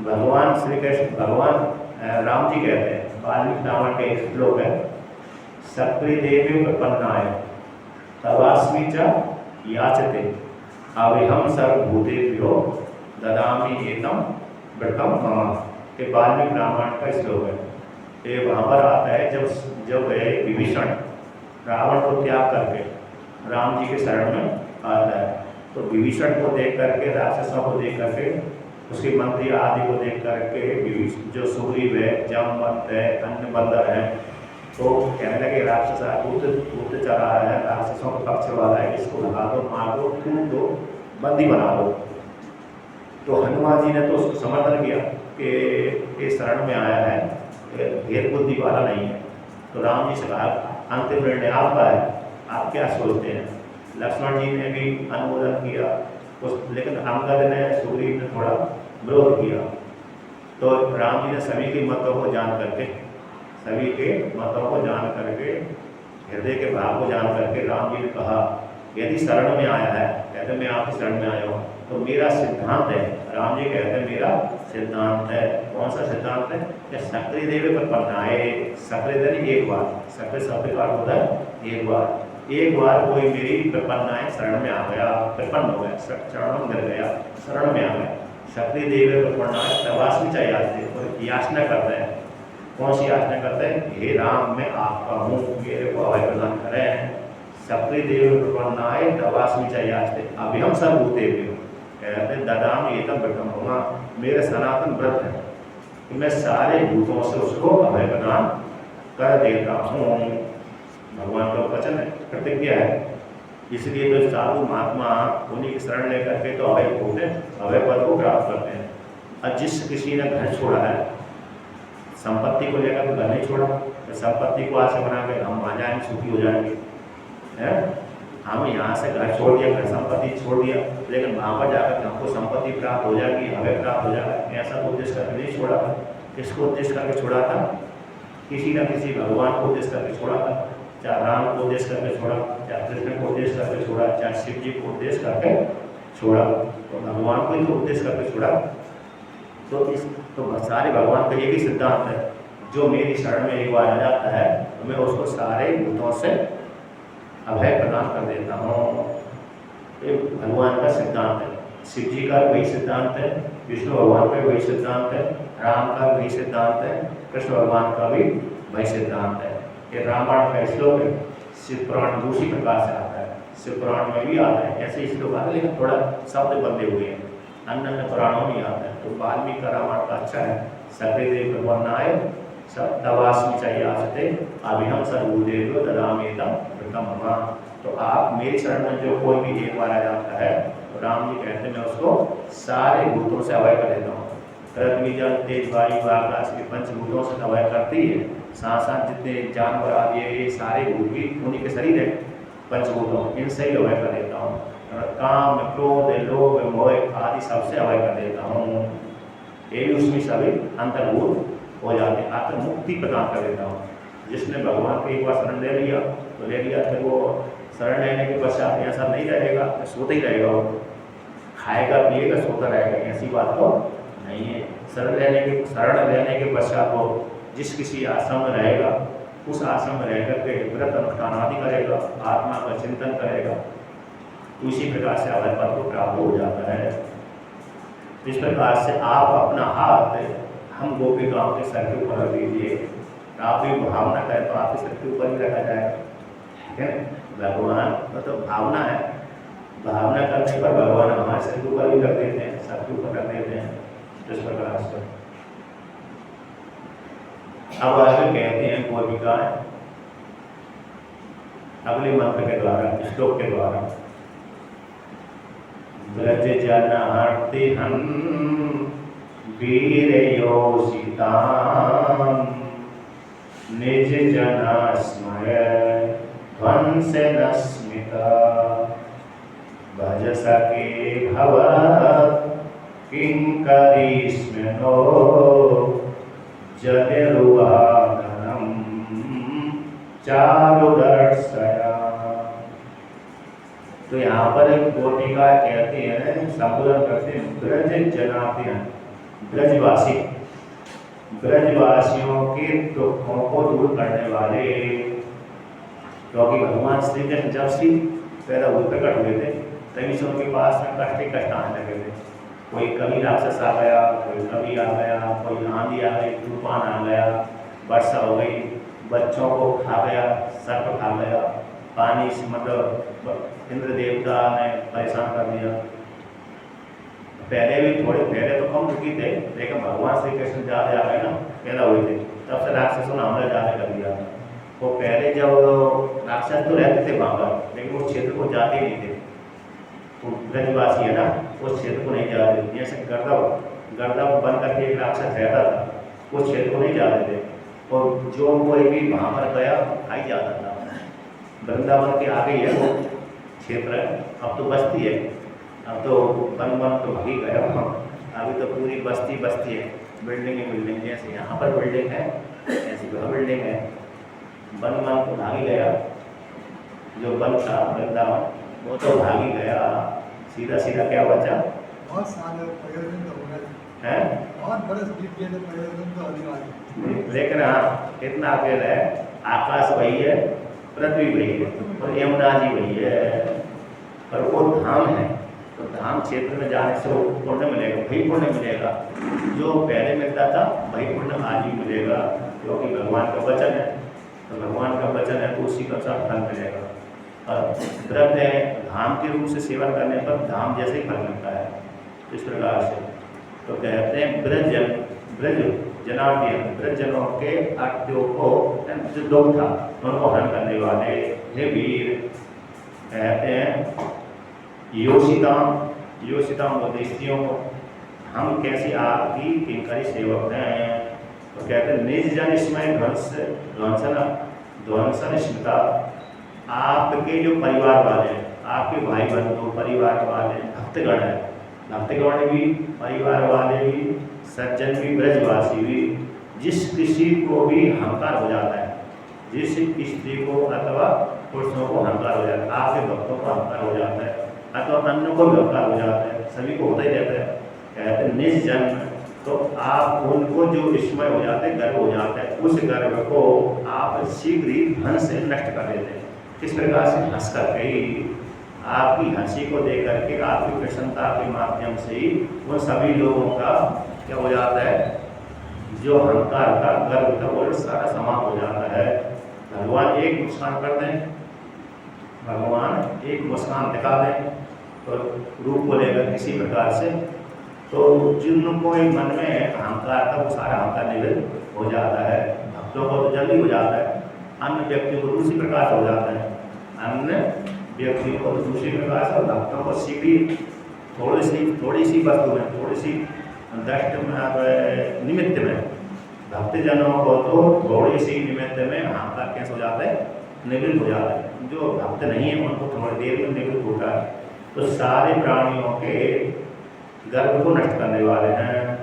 [SPEAKER 1] भगवान श्री कृष्ण, भगवान राम जी कहते हैं, वाल्मीकि रामायण का एक श्लोक है, सक्री देवी प्रपन्नाय तवास्मि च याचते अविहम सर्वभूतेभ्यो ददामि एतम व्रतम मम। ये वाल्मीकि रामायण का श्लोक है। ये वहाँ पर आता है जब विभीषण रावण को त्याग करके राम जी के शरण में आता है, तो विभीषण को देख करके, राक्षसों को देख करके, उसके मंत्री आदि को देख करके, जो सुग्रीव है, जामवंत है, अन्य बंदर है, तो कहने लगे राक्षस उठ चला रहा है, राक्षसों का पक्ष वाला है, इसको भगा दो, मार दो, कूद दो, बंदी बना दो। तो हनुमान जी ने तो उसको समर्थन किया कि ये शरण में आया है, भेद बुद्धि वाला नहीं है। तो राम जी से कहा अंतिम निर्णय आपका है, आप क्या सोचते हैं? लक्ष्मण जी ने भी अनुमोदन किया, लेकिन अंगद ने, सुग्रीव ने थोड़ा विरोध किया। तो राम जी ने सभी के मतों को जान करके, सभी के मतों को जान करके, हृदय के भाव को जान करके राम जी ने कहा यदि शरण में आया है, कहते मैं आपकी शरण में आया हूँ, तो मेरा सिद्धांत है, राम जी कहते हैं मेरा सिद्धांत है। कौन सा सिद्धांत है? कि सक्री देवी पर पढ़ना है। सक्री देवी एक बार, सक्री शब्द का अर्थ होता है एक बार। एक बार कोई मेरी प्रपन्नाएं शरण में आ गया, प्रपन्न हो गया, चरणों में गिर गया, शरण में आ गया। शक्ति देव प्रपन्नाएं तवास्मी चाहिए और याचना करते हैं। कौन सी याचना करते हैं? हे राम, मैं आपका हूँ, मेरे को अभय प्रदान करें। शक्ति देव प्रपन्नाएं तवास्मी चाहिए अभी हम सब भूते कहते ददाम ये तब व्रतम होगा, मेरा सनातन व्रत है कि मैं सारे भूतों से उसको अभय प्रदान कर देता हूँ। भगवान का वचन है, प्रतिज्ञा है। इसलिए तो साधु महात्मा उन्हीं की शरण लेकर के तो अभय भूते अभय पद को प्राप्त करते हैं। और जिस किसी ने घर छोड़ा है, संपत्ति को लेकर तो घर नहीं छोड़ा, तो संपत्ति को आज से बना के हम वहाँ जाएंगे, सुखी हो जाएंगे, है? हम यहाँ से घर छोड़ दिया, घर संपत्ति छोड़ दिया, लेकिन वहाँ पर जाकर हमको संपत्ति प्राप्त हो जाएगी, हमें प्राप्त हो जाएगा, ऐसा तो उद्देश्य करके नहीं छोड़ा था। किसको उद्देश्य करके छोड़ा था? किसी न किसी भगवान को उद्देश्य करके छोड़ा था। चाहे राम को उद्देश्य करके छोड़ा, चाहे कृष्ण को उद्देश्य करके छोड़ा, चाहे शिव जी को उद्देश्य करके छोड़ा, तो भगवान को ही तो उद्देश्य करके छोड़ा। तो सारे भगवान का ये भी सिद्धांत है, जो मेरी शरण में एक बार आ जाता है तो मैं उसको सारे भूतों से अभय प्रदान कर देता हूँ। ये भगवान का सिद्धांत है। शिव जी का वही सिद्धांत है, विष्णु भगवान का वही सिद्धांत है, राम का वही सिद्धांत है, कृष्ण भगवान का भी वही सिद्धांत है। ये रामायण का श्लोक है, शिव पुराण दूसरी प्रकार से आता है, शिव पुराण में भी आता है, ऐसे श्लोक आता है, लेकिन थोड़ा शब्द बदले हुए हैं, अन्य पुराणों में आता है। तो वाल्मीकि का रामायण का अच्छा है। सकृदेव प्रपन्नाय तवास्मी चाहिए आसते अभिनव सर्वभूतेभ्यो ददाम्येतं व्रतम मम। तो आप मेरी शरण में जो कोई भी एक बार आ जाता है, तो राम जी कहते हैं मैं उसको सारे भूतों से अभय कर देता हूँ। पृथ्वी जल तेज वायु आकाश के पंचभूतों से अभय करती है। साथ साथ जितने जानवर आदि ये सारे भूत भी उन्हीं के शरीर है, पंचभूतों, इनसे ही अभय कर देता हूँ। काम क्रोध लोभ मोह आदि सबसे अभय कर देता हूँ। ये भी उसमें सभी अंतर्भूत हो जाते हैं, आत्म मुक्ति प्रदान कर देता हूँ। जिसने भगवान को एक बार शरण ले लिया तो ले लिया, फिर वो शरण लेने के पश्चात ऐसा नहीं रहेगा, सोता ही रहेगा, वो खाएगा पिएगा सोता रहेगा, ऐसी बात तो नहीं है। शरण लेने के पश्चात वो जिस किसी आश्रम में रहेगा, उस आश्रम में रहकर के व्रत अनुष्ठान आदि करेगा, आत्मा का चिंतन करेगा, उसी प्रकार से अभय पद को प्राप्त हो जाता है। इस प्रकार से आप अपना हाथ हम गोपिकाओं के सर के ऊपर रख दीजिए। आप भी भावना करें तो आपके सर के ऊपर ही रखा जाएगा, ठीक है। भगवान तो भावना है, भावना करने पर भगवान हमारे सर के ऊपर भी रख देते हैं, सर के ऊपर रख देते हैं। इस प्रकार से अब आगे कहते हैं गोपिकाएं अगले मंत्र के द्वारा, श्लोक के द्वारा। ब्रज जनार्ति हम वीरयोषिताम् निज जना स्मय ध्वंस न स्मिता भज सके भव किंकरीस्मनो जतिरुवादनम चारुदर्शया। तो यहाँ पर एक गोपिका कहते हैं, संबोधन करते हैं ब्रज जनाते हैं, ब्रजवासी, ब्रजवासियों के दुखों को दूर करने वाले। क्योंकि भगवान श्री कृष्ण जब से पैदा हुए प्रकट हुए थे तभी से उनके पास में कष्ट ही कष्ट आने लगे थे। कोई कभी राक्षस आ गया, कोई कभी आ गया, कोई आंधी आ गई, तूफान आ गया, वर्षा हो गई, बच्चों को खा गया, सर्प खा गया, पानी से मतलब इंद्र देवता ने परेशान कर दिया। पहले भी थोड़े पहले तो कम दुखी थे, लेकिन भगवान श्री कृष्ण ज़्यादा आ गए ना, पैदा हुए थे, तब से राक्षसों ने हमला ज़्यादा कर दिया। वो पहले जब राक्षस तो रहते थे वहाँ पर, लेकिन वो क्षेत्र को जाते नहीं थे। तो ब्रजवासी है ना, उस क्षेत्र को नहीं जाते। जैसे गर्दव बन करके एक राक्षस रहता था, उस क्षेत्र को नहीं जाते थे। और जो कोई भी वहाँ पर गया खाई जाता था। वृंदावन के आगे है वो क्षेत्र, अब तो बस्ती है, अब तो वन तो भागी गया, अभी तो पूरी बस्ती है, बिल्डिंग। जैसे यहाँ पर बिल्डिंग है ऐसी वह बिल्डिंग है। वन तो भागी गया, जो वन था वृंदावन वो तो भागी गया। सीधा क्या बचा?
[SPEAKER 2] बहुत सारे प्रयोजन तो हो गए
[SPEAKER 1] हैं,
[SPEAKER 2] बहुत बड़े बीत गए, प्रयोजन तो अनिवार्य।
[SPEAKER 1] लेकिन हाँ इतना अकेला है, आकाश वही है पृथ्वी वही है और यमुना जी वही है, पर वो धाम है। तो धाम क्षेत्र में जाने से वो पुण्य मिलेगा, वही पुण्य मिलेगा जो पहले मिलता था, वही पुण्य आज भी मिलेगा, क्योंकि भगवान का वचन है। तो भगवान का वचन है तो उसी का सब फल मिलेगा। और व्रत है, धाम के रूप से सेवन करने पर धाम जैसे ही फल मिलता है। इस प्रकार से तो कहते हैं ब्रज जनार्दन, ब्रज जनों के आत्यों को जो दुख था उनको हरण करने वाले हे वीर, कहते हैं योषिताम उपदेशियों को हम कैसे आपकी किंकरी सेवक हैं। तो कहते हैं निज जन इसमें ध्वंसन स्मृता, आपके जो परिवार वाले हैं, आपके भाई बंधु परिवार वाले भक्तगण हैं, भक्तगण भी परिवार वाले भी सज्जन भी ब्रजवासी भी, जिस किसी को भी अहंकार हो जाता है, जिस स्त्री को अथवा पुरुषों को अहंकार हो जाता है, आपके भक्तों को अहंकार हो जाता है अथवा अन्यों को भी अहंकार हो जाता है, सभी को होता ही रहता है। कहते हैं निज जन्म, तो आप उनको जो विस्मय हो जाते हैं, गर्व हो जाता है, उस गर्व को आप शीघ्र ही धन से नष्ट कर देते हैं। किस प्रकार से? हंस करके ही, आपकी हंसी को देख करके, आपकी प्रसन्नता के माध्यम से ही वो सभी लोगों का क्या हो जाता है, जो अहंकार का गर्व था वो सारा समाप्त हो जाता है। भगवान एक मुस्कान कर दें, भगवान एक मुस्कान दिखा दें तो रूप को लेकर किसी प्रकार से, तो जिनको मन में अहंकार था वो सारा अहंकार निवृत्त हो जाता है। भक्तों को तो जल्दी हो जाता है, अन्य व्यक्ति को दूसरी प्रकार से हो जाता है, अन्य व्यक्ति को दूसरी प्रकार से, भक्तों को शीघ्र थोड़ी सी वस्तु में, थोड़ी सी दृष्ट में, निमित्त में, भक्तजनों को तो थोड़ी सी निमित्त में अहंकार कैसे हो जाता है, निवृत्त हो जाता है। जो भक्त नहीं है उनको थोड़ी देर में निवृत्त होता है। तो सारे प्राणियों के गर्व को नष्ट करने वाले हैं।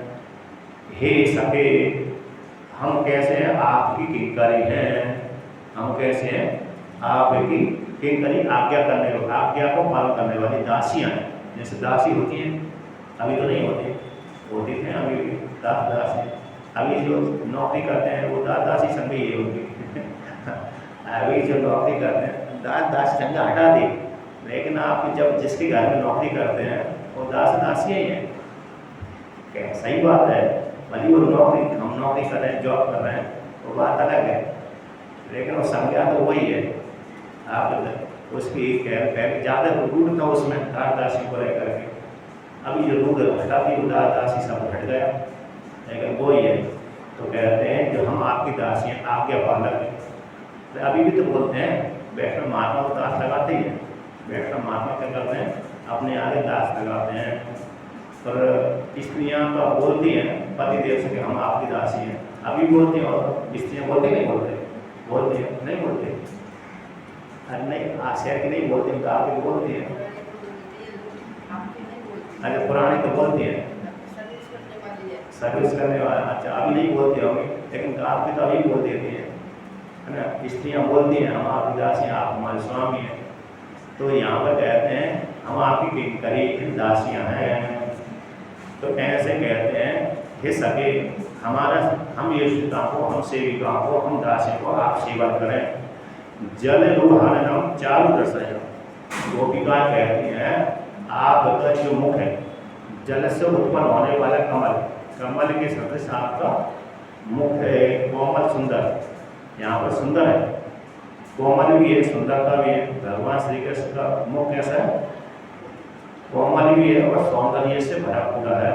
[SPEAKER 1] हे सके, हम कैसे हैं? आपकी किंकरी हैं, हम कैसे हैं? आपकी किंकरी, आज्ञा करने वाली, आज्ञा को पालन करने वाली दासियां हैं। जैसे दासी होती हैं, अभी तो नहीं होती, होती थे अभी भी दासी, अभी जो नौकरी करते हैं वो दासी संग ही होगी अभी जो नौकरी करते हैं दासी संग हटा दी, लेकिन आप जब जिसके घर में नौकरी करते हैं वो दासियाँ ही हैं। क्या सही बात है, भले वो नौकरी, हम नौकरी कर रहे हैं, जॉब कर रहे हैं, वो बात अलग है, लेकिन वो संज्ञा तो वही है। आप उसकी पहले ज़्यादा रूढ़ था उसमें दासी को लेकर के, अभी जो रूढ़ हटा दी दासी सब हट गया, लेकिन वही है। तो कहते हैं जो हम आपकी दासी हैं, आज्ञा पालक हैं। तो अभी भी तो बोलते हैं, वैष्णव महात्मा को दास लगाते ही हैं, वैष्णव महात्मा क्या करते हैं, अपने आगे दास लगाते हैं। पर स्त्रियाँ तो बोलती हैं पति देव से कि हम आपकी दासी हैं, अभी बोलती हैं, और स्त्रियाँ बोलते नहीं बोलते, बोलते हैं नहीं बोलते, अरे नहीं आशय की नहीं बोलती, तो आप बोलती हैं, अरे पुरानी तो बोलती है, सर्विस करने वाला, अच्छा अभी नहीं बोलती होंगे, लेकिन आपकी तो अभी बोल देती है ना। स्त्रियाँ बोलती हैं हम आपकी दासी हैं, आप हमारे स्वामी हैं। तो यहाँ पर कहते हैं हम आपकी किंकरी दासियाँ हैं। तो ऐसे कहते हैं हे सके, हम यशोदा को, हम सेविका को, हम दासी को आप सेवा करें। जल रूहानम चारु दर्शय, गोपिका कहती हैं आपका जो मुख है, जल से उत्पन्न होने वाला कमल, कमल के सदृश आपका मुख है, कोमल सुंदर, यहाँ पर सुंदर है, कोमल भी है, सुंदरता भी है। भगवान श्री कृष्ण का मुख कैसा है? कोमल भी है और सौंदर्य से भरा पूरा है,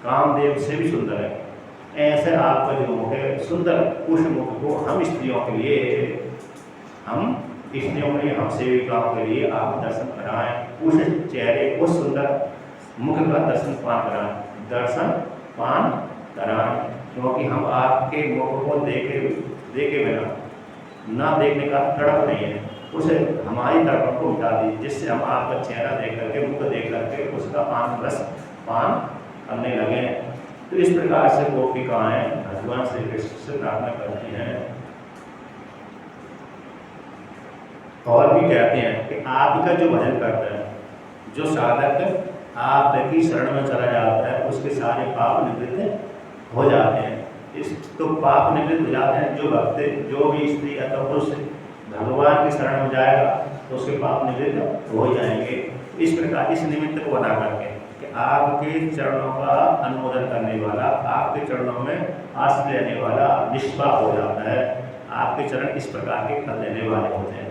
[SPEAKER 1] कामदेव से भी सुंदर है। ऐसे आपका जो मुख है सुंदर, उस मुख को हम स्त्रियों के लिए, हम सेविकाओं के लिए आप दर्शन कराएं, उस चेहरे को सुंदर मुख का दर्शन पान कराएं, क्योंकि हम आपके मुख को देखे बिना ना देखने का तड़प नहीं है, उसे हमारी तड़प को मिटा दीजिए, जिससे हम आपका चेहरा देख करके, मुख देख करके उसका पान करने लगे। तो इस प्रकार से गोपिकाएं भगवान श्री कृष्ण से प्रार्थना करती हैं। और भी कहते हैं कि आपका जो भजन करते हैं, जो साधक आपकी शरण में चला जाता है, उसके सारे पाप निवृत्त हो जाते हैं। तो पाप निवृत्त हो जाते हैं। जो भक्त, जो भी स्त्री अथवा पुरुष भगवान की शरण में जाएगा तो उसके पाप निवृत्त हो जाएंगे। इस प्रकार इस निमित्त को बना करके कि आपके चरणों का अनुमोदन करने वाला, आपके चरणों में आश्रय लेने वाला निष्पाप हो जाता है। आपके चरण इस प्रकार के फल देने वाले होते हैं।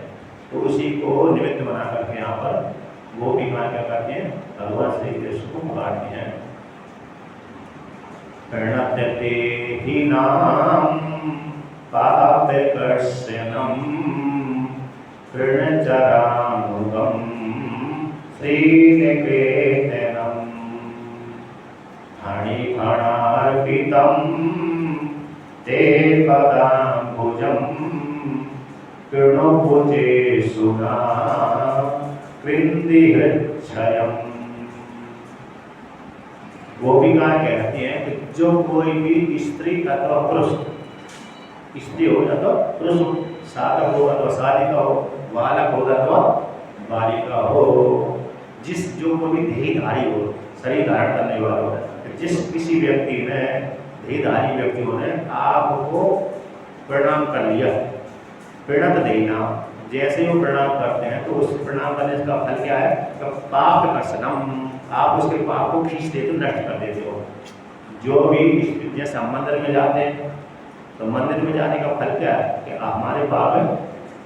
[SPEAKER 1] तो उसी को निमित्त बना करके यहाँ पर गोपिकाएं क्या करते हैं, भगवान श्री कृष्ण को पुकारते हैं। प्रणतते हि नाम पापकर्षणं कृणचरानुगं श्रीनिकेतनं फणिफणार्पितं ते पदाम्बुजं कृणुभुजे सुना कृन्दिहृच्छयम्। गोपिकाएं कहती हैं कि जो कोई भी स्त्री अथवा पुरुष, स्त्री हो अथवा पुरुष, साधक हो अथवा साधिका हो, बालक हो अथवा बालिका हो, जो कोई भी देहधारी हो, शरीर धारण करने वाला हो, जिस किसी व्यक्ति ने, देहधारी व्यक्तियों ने आपको प्रणाम कर लिया, प्रणत देना, जैसे ही वो प्रणाम करते हैं तो उस प्रणाम करने का फल क्या है, तो पाप कर्षणम, आप उसके पाप को खींच देते हो, नष्ट कर देते हो। जो भी जैसे हम मंदिर में जाते हैं तो मंदिर में जाने का फल क्या है कि हमारे पाप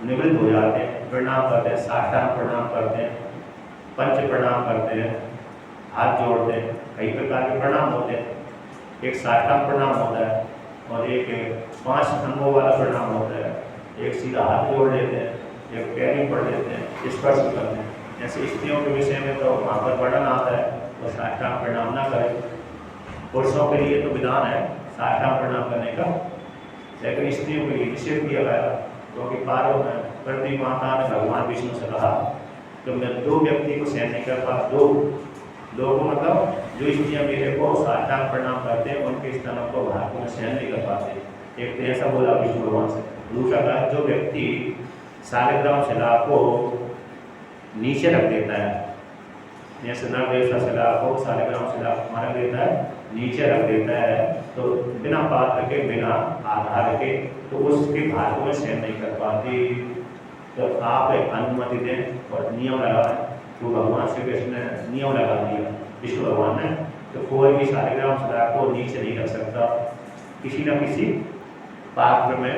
[SPEAKER 1] निवृत्त हो जाते हैं। प्रणाम करते हैं, साष्टांग प्रणाम करते हैं, पंच प्रणाम करते हैं, हाथ जोड़ते हैं, कई प्रकार के प्रणाम होते हैं। एक साष्टांग प्रणाम होता है और एक 5 अंगों वाला प्रणाम होता है। एक सीधा हाथ जोड़ लेते हैं, एक पैरिंग पढ़ लेते हैं, स्पर्श करते हैं। जैसे स्त्रियों के विषय में तो वहाँ पर वर्णन आता है तो साष्टांग प्रणाम ना करें। पुरुषों के लिए तो विधान है साष्टांग प्रणाम करने का, लेकिन स्त्रियों के लिए निषेध किया गया, क्योंकि पार्वती में प्रति माता ने भगवान विष्णु से कहा कि मैं 2 व्यक्ति को सहन नहीं कर पाता, दो को मतलब जो स्त्रियाँ मेरे को साष्टांग प्रणाम करते हैं उनके स्तनों को भाग में सहन नहीं कर पाते। एक तो ऐसा बोला विष्णु भगवान से। दूसरा कहा जो व्यक्ति शालिग्राम शिला को नीचे रख देता है, जैसे नरदेवता शिला को शालिग्राम शिला रख देता है, नीचे रख देता है, तो बिना पात्र के, बिना आधार के, तो उसके भाग में सहन नहीं कर पाती। तो आप एक अनुमति दें और नियम लगाएं। तो भगवान श्री कृष्ण ने नियम लगा दिया, विष्णु भगवान ने, तो कोई भी शालिग्राम शिला को नीचे नहीं रख सकता, किसी न किसी पात्र में,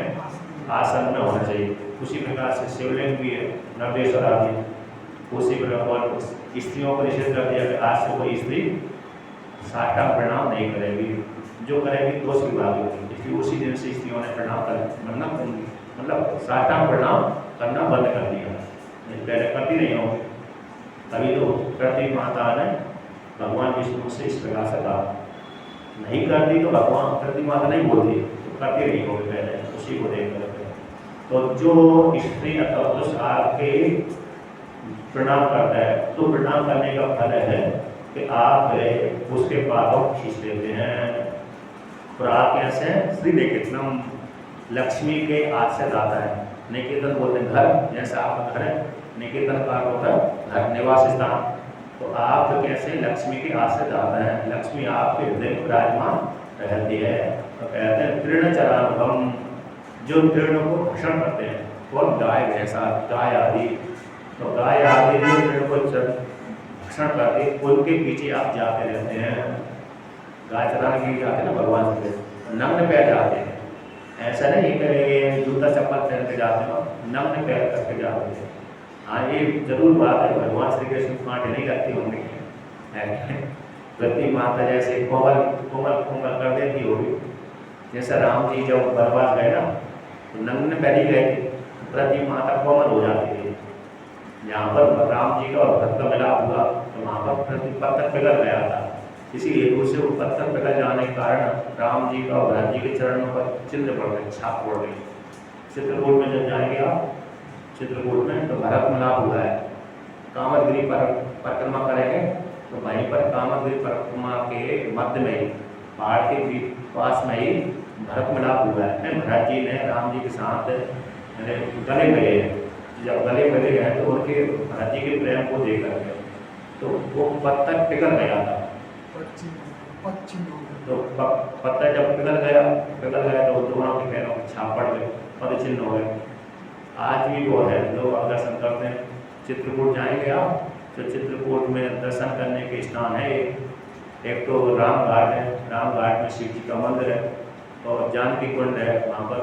[SPEAKER 1] आसन में होना चाहिए। उसी प्रकार से शिवलिंग भी है, नरदेश्वर आदि, उसी प्रकार स्त्रियों को निषेध कर दिया कि आज से कोई स्त्री साष्टांग प्रणाम नहीं करेगी, जो करेगी दोष विभाग होगी। इसलिए उसी दिन से स्त्रियों ने प्रणाम करना, मतलब साष्टांग प्रणाम करना बंद कर दिया। पहले करती नहीं होगी, तभी तो प्रति माता ने भगवान विष्णु से इस प्रकार से कहा। नहीं करती तो भगवान प्रति माता नहीं बोलती, तो करती नहीं होगी पहले, उसी को देख करके। तो जो स्त्री अथवा पुरुष आपके प्रणाम करता है तो प्रणाम करने का फल है कि आप उसके पापों खींच लेते हैं। और आप कैसे श्री निकेतनम, लक्ष्मी के आश्रय दाता है। निकेतन बोलते हैं घर, जैसे आपका घर है, निकेतन का होता है घर, निवास स्थान। तो आप कैसे लक्ष्मी के आश्रय दाता है, लक्ष्मी आपके हृदय में विराजमान रहती है। तो कहते हैं तृणचरानुगम, जो तृणों को भक्षण करते हैं, और गाय भैंसा, गाय आदि, तो गाय आदि जो तृण को भक्षण करते, उनके पीछे आप जाते रहते हैं। गाय चराने के लिए जाते हैं ना भगवान से, नग्न पैर जाते हैं, ऐसा नहीं करेंगे जूता चप्पल पहन के जाते हो, नग्न पैर करके जाते हैं। हाँ, ये जरूर बात है, भगवान श्री कृष्ण कांटे नहीं लगती होंगी, प्रति माता जैसे कोमल कोमल कोमल कर देती होगी। जैसे राम जी जब वनवास गए ना, तो नग्न पैरी गए थे, प्रति माता कोमल हो जाती थी। जहाँ पर राम जी का और भरत का मिलाप हुआ तो वहाँ पर प्रति पत्थर पिघल गया था, इसीलिए उसे वो पत्थर पिघल जाने के कारण राम जी का और भरत जी के चरणों पर चिन्ह पड़ गए, छाप पड़ गई। चित्रकूट में जब जाएंगे आप, चित्रकूट में तो भरत मिलाप हुआ है, कामदगिरी परिक्रमा करेंगे तो वहीं पर कामदगिरी परिक्रमा के मध्य में ही, पहाड़ के पास में ही भरत मिलाप हुआ है। भरत जी ने राम जी के साथ गले मिले हैं, जब गले मिले हैं तो उनके भरत जी के प्रेम को देख करके तो वो पत्थर पिघल गया था। तो पत्थर जब पिघल गया तो दोनों के पैरों के छाप पड़ गए, पद चिन्ह हो गए। आज भी वो है, लोग दर्शन करते हैं। चित्रकूट जाएंगे आप तो चित्रकूट में दर्शन करने के स्थान है। एक तो राम घाट है, राम घाट में शिव जी का मंदिर है, और जानकी कुंड है। वहाँ पर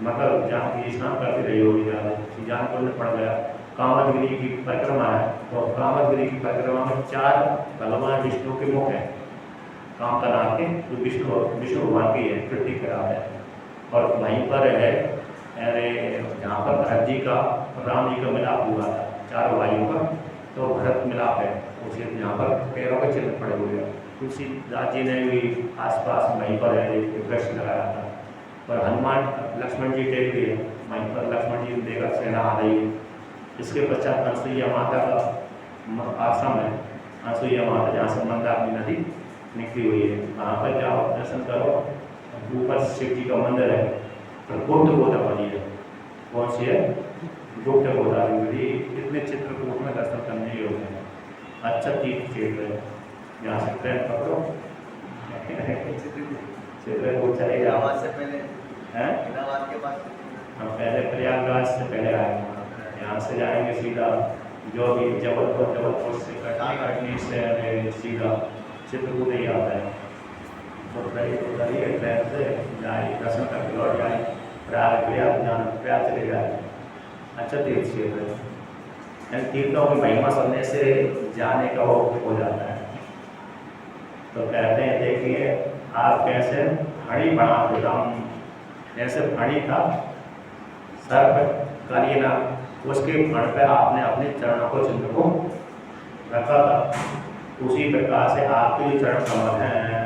[SPEAKER 1] मतलब जानकी स्नान करती रही होगी, जानकी कुंड पड़ गया। कामदगिरी की परिक्रमा है, तो कामदगिरी की परिक्रमा में 4 भगवान विष्णु के मुख हैं। कामनाथ के जो विष्णु भगवान की है, पृथ्वी का है। और वहीं पर है अरे जहाँ पर भरत जी का राम जी का मिलाप हुआ था, 4 भाइयों का, तो भरत मिलाप है उसे यहाँ पर पैरों के चिन्ह पड़े हुए हैं। तुलसीदास जी ने भी आसपास वहीं पर है एक वृक्ष लगाया था। और हनुमान लक्ष्मण जी टेक दिए, वहीं पर लक्ष्मण जी ने देखा सेना आ रही है। इसके पश्चात अनसुईया माता का आश्रम है, अनसुईया माता जहाँ से मंदाकिनी नदी निकली हुई है, वहाँ पर जाओ दर्शन करो। ऊपर शिव जी का मंदिर है, और गुप्त गोदावरी है। कौन सी है? गुप्त गोदावरी। इतने चित्रकूट में दर्शन करने योग्य है, अच्छा तीर्थ क्षेत्र है। यहाँ से ट्रेन पकड़ो, चित्रकूट चले जाओ।
[SPEAKER 3] से पहले
[SPEAKER 1] हैं?
[SPEAKER 3] इलाहाबाद के पास
[SPEAKER 1] हम पहले प्रयागराज से पहले आए, यहाँ से जाएंगे सीधा जो भी जबलपुर से कटनी से सीधा चित्रकूट ही आता है। तो ट्रेन से जाए, दर्शन करके लौट जाए। प्रयाग चले जाए, अच्छा तीर्थ क्षेत्र है। तीर्थों की महिमा सुनने से जाने का वो हो जाता है। तो कहते हैं देखिए आप कैसे फणी बना देता हूँ। जैसे फणी था सर्प करिए ना, उसके फण पे आपने अपने चरणों को चिन्ह को रखा था। उसी प्रकार से आपके जो चरण कमल हैं,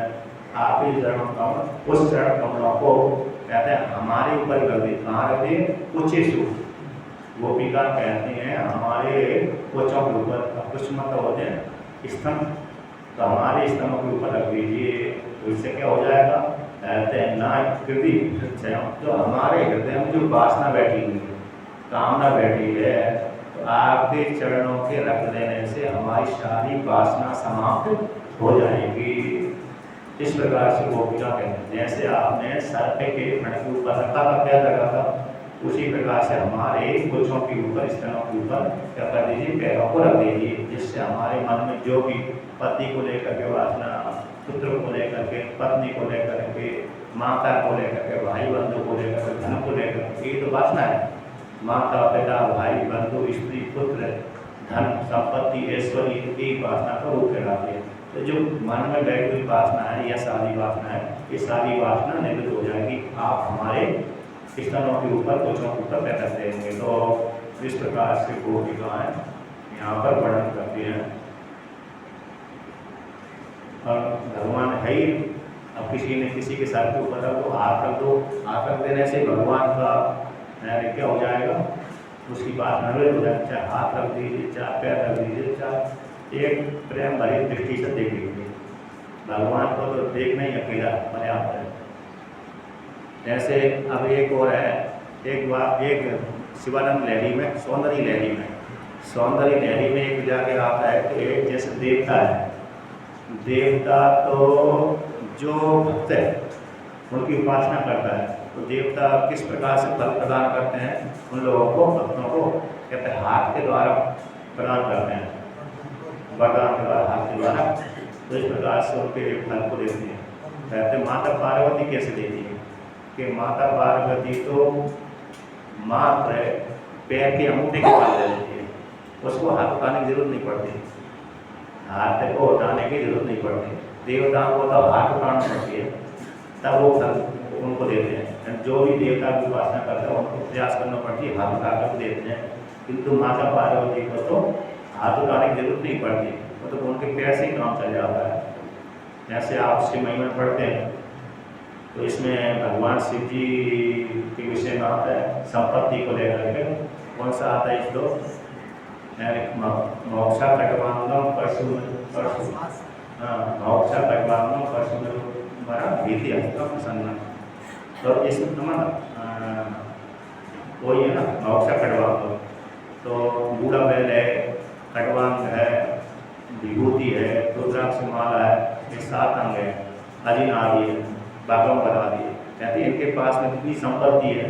[SPEAKER 1] आपके जो चरण कमल, उस चरण कमलों को कहते हैं हमारे ऊपर कर दिए। कहाँ रख दिए? उच्चेषु। गोपिका कहती हैं हमारे कोचों के ऊपर। कुछ मतलब होते हैं स्तंभ, तो हमारे स्तंभ के ऊपर रख दीजिए। तो इससे क्या हो जाएगा? कहते हैं ना हृदय, जो हमारे हृदय में जो वासना बैठी हुई है, कामना बैठी है, तो आपके चरणों के रख देने से हमारी सारी वासना समाप्त हो जाएगी। इस प्रकार से गोपिका कहते हैं जैसे आपने सर्प के फण के ऊपर रखा था, पैर रखा था, उसी प्रकार से हमारे कुछों के ऊपर, स्तनों के ऊपर क्या कर दीजिए? पैरों को रख दीजिए। जिससे हमारे मन में जो भी पति को लेकर के वासना, पुत्र को लेकर के, पत्नी को लेकर के, माता को लेकर के, भाई बंधु को लेकर के, धन को लेकर के, ये तो वासना है। माता पिता भाई बंधु स्त्री पुत्र धन संपत्ति ऐश्वर्य, एक वासना को रूप कहलाती है। तो जो मन में बैठी हुई वासना है या सारी वासना है, ये सारी वासना निवृत्त हो जाएगी। आप हमारे स्तनों के ऊपर, कुछों के ऊपर पैदा देंगे। तो इस प्रकार से गोपिकाएं यहाँ पर वर्णन करती हैं। और भगवान है ही, अब किसी ने किसी के सर के ऊपर रख दो, हाथ रख दो, हाथ रख देने से भगवान का क्या हो जाएगा? उसकी बात नवृत्त हो जाएगी। चाहे हाथ रख दीजिए, चाहे पैर रख दीजिए, चाहे एक प्रेम भरी दृष्टि से देख लीजिए। भगवान को तो देखना ही अकेला पर्याप्त है। जैसे अब एक और है, एक शिवानंद लहरी में, सौंदर्य लहरी में एक जाके आता है कि एक जैसे देवता है, देवता तो जो भक्त है उनकी उपासना करता है, तो देवता किस प्रकार से फल प्रदान करते हैं उन लोगों को, भक्तों को? कहते हैं हाथ के द्वारा प्रदान करते हैं, वरदान के द्वारा, हाथ के द्वारा। तो इस प्रकार से उनके फल को देते हैं। कहते हैं माता पार्वती कैसे देती है? कि माता पार्वती तो मात्र पैर के अंगूठे के पास दे देती है, उसको हाथ उठाने की जरूरत नहीं पड़ती, हाथ को उठाने की जरूरत नहीं पड़ती। देवताओं को तब हाथ उठाना पड़ती है, तब वो फल उनको देते हैं। जो भी देवता की उपासना करता है उनको प्रयास करना पड़ती है, हाथ उठा कर देते हैं। किंतु माता पार्वती को तो हाथ उठाने की जरूरत नहीं पड़ती, मतलब उनके पैर से ही काम चल जाता है। जैसे आप शिव महिमा पढ़ते हैं तो इसमें भगवान शिव जी के विषय में आता है, संपत्ति को लेकर के। कौन सा आता है? इसको मोक्षा कटवांगम परशु, मोक्षा कटवांगम परशु बड़ा भीति हस्ता प्रसन्न। तो इसमें वही है ना, मोक्षा कटवांगम। तो बूढ़ा बैल है, कटवांग है, विभूति है, रुद्राक्ष माला है, ये 7 अंग है। अजिन आदि है, बागम बता दिए। कहते हैं इनके पास में कितनी संपत्ति है,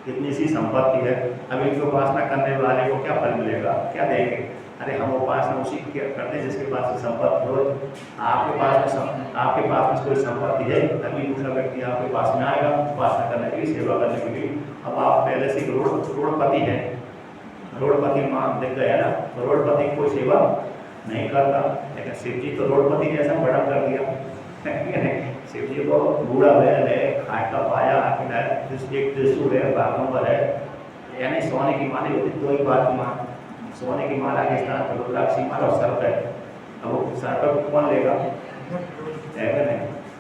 [SPEAKER 1] इतनी सी संपत्ति है, अब इनकी उपासना करने वाले को क्या फल मिलेगा, क्या देंगे? अरे हम उपासना उसी की करते हैं जिसके पास संपत्ति हो। आपके पास में कोई संपत्ति है तभी दूसरा व्यक्ति आपके पास में आएगा उपासना करने के लिए, सेवा करने के लिए। अब आप पहले से करोड़पति हैं, करोड़पति मान दिख गया ना, करोड़पति कोई सेवा नहीं करता, लेकिन शिव जी तो करोड़पति जैसा बड़ा कर दिया। शिव जी को बूढ़ा बैल है, खाए का पाया है, एक त्रिशूल है, बागंबर है, यानी सोने की माला होती दो ही बात की माला, सोने की माला के स्थान पर रुद्राक्षी माला और सर्प है। अब वो सर्प को कौन लेगा? नहीं,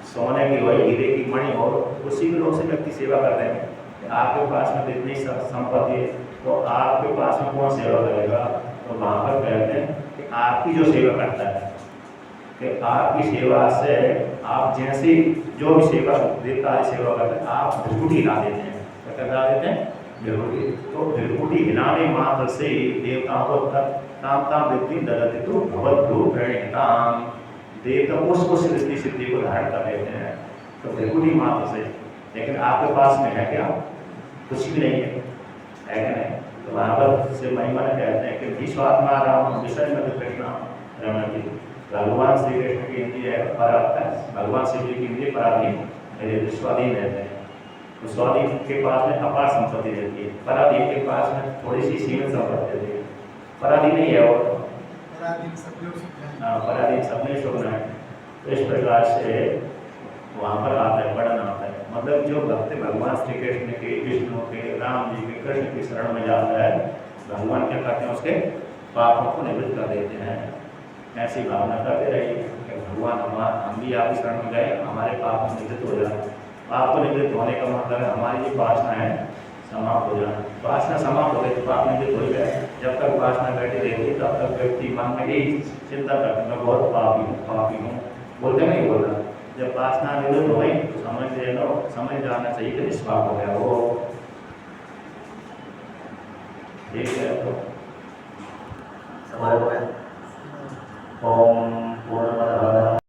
[SPEAKER 1] सोने की हो, हीरे की मणि हो, उसी में लोग से व्यक्ति सेवा करते हैं। आपके पास में इतनी संपत्ति है तो आपके पास में कौन सेवा करेगा? तो वहाँ पर कहते हैं कि आपकी जो सेवा करता है, कि आपकी सेवा से आप जैसी जो भी सेवा देता है, सेवा करते हैं, आप भ्रिकुटी हिला देते हैं। क्या करा देते हैं? भ्रिकुटी। तो भ्रिकुटी हिलाने मात्र से देवताओं को ताम व्यक्ति ददति तो भवद्भू प्रणीताम, देवता उस सृष्टि सिद्धि को धारण कर लेते हैं तो भ्रिकुटी मात्र से। लेकिन आपके पास में है क्या? कुछ भी नहीं है क्या नहीं? तो वहाँ पर से महिमा कहते हैं कि विश्वात्मा राम विषय में कृष्ण रमण जी, भगवान श्री कृष्ण की इंद्रिय है भगवान शिव जी की इंद्रिय पराधीन स्वाधीन रहते हैं। तो स्वाधीन के पास में अपार संपत्ति रहती है, पराधीन के पास में थोड़ी सी सीमित संपत्ति रहती है। पराधीन नहीं है और पराधीन सबने सुनना है। तो इस प्रकार से वहाँ पर आता है, वर्णन आता है, मतलब जो भक्त भगवान श्री कृष्ण के, विष्णु के, राम जी के, कृष्ण की शरण में जाता है, भगवान क्या करते हैं? उसके पापों को निवृत्त कर देते हैं। ऐसी भावना करते रहिए कि भगवान हम भी आपकी शरण में गए, हमारे पाप निवृत्त हो जाए। पाप को निवृत्त होने का मतलब है हमारी जो वासना है समाप्त हो जाना। वासना समाप्त हो गई तो पाप निवृत्त हो गए। जब तक वासना बैठी रहती तब तक व्यक्ति मन में यही चिंता करते मैं बहुत पापी हूँ, बोलते नहीं बोलना। जब वासना निवृत्त हो गई तो समझ जाना चाहिए कि निष्पाप हो गया वो। ठीक है, तो ओम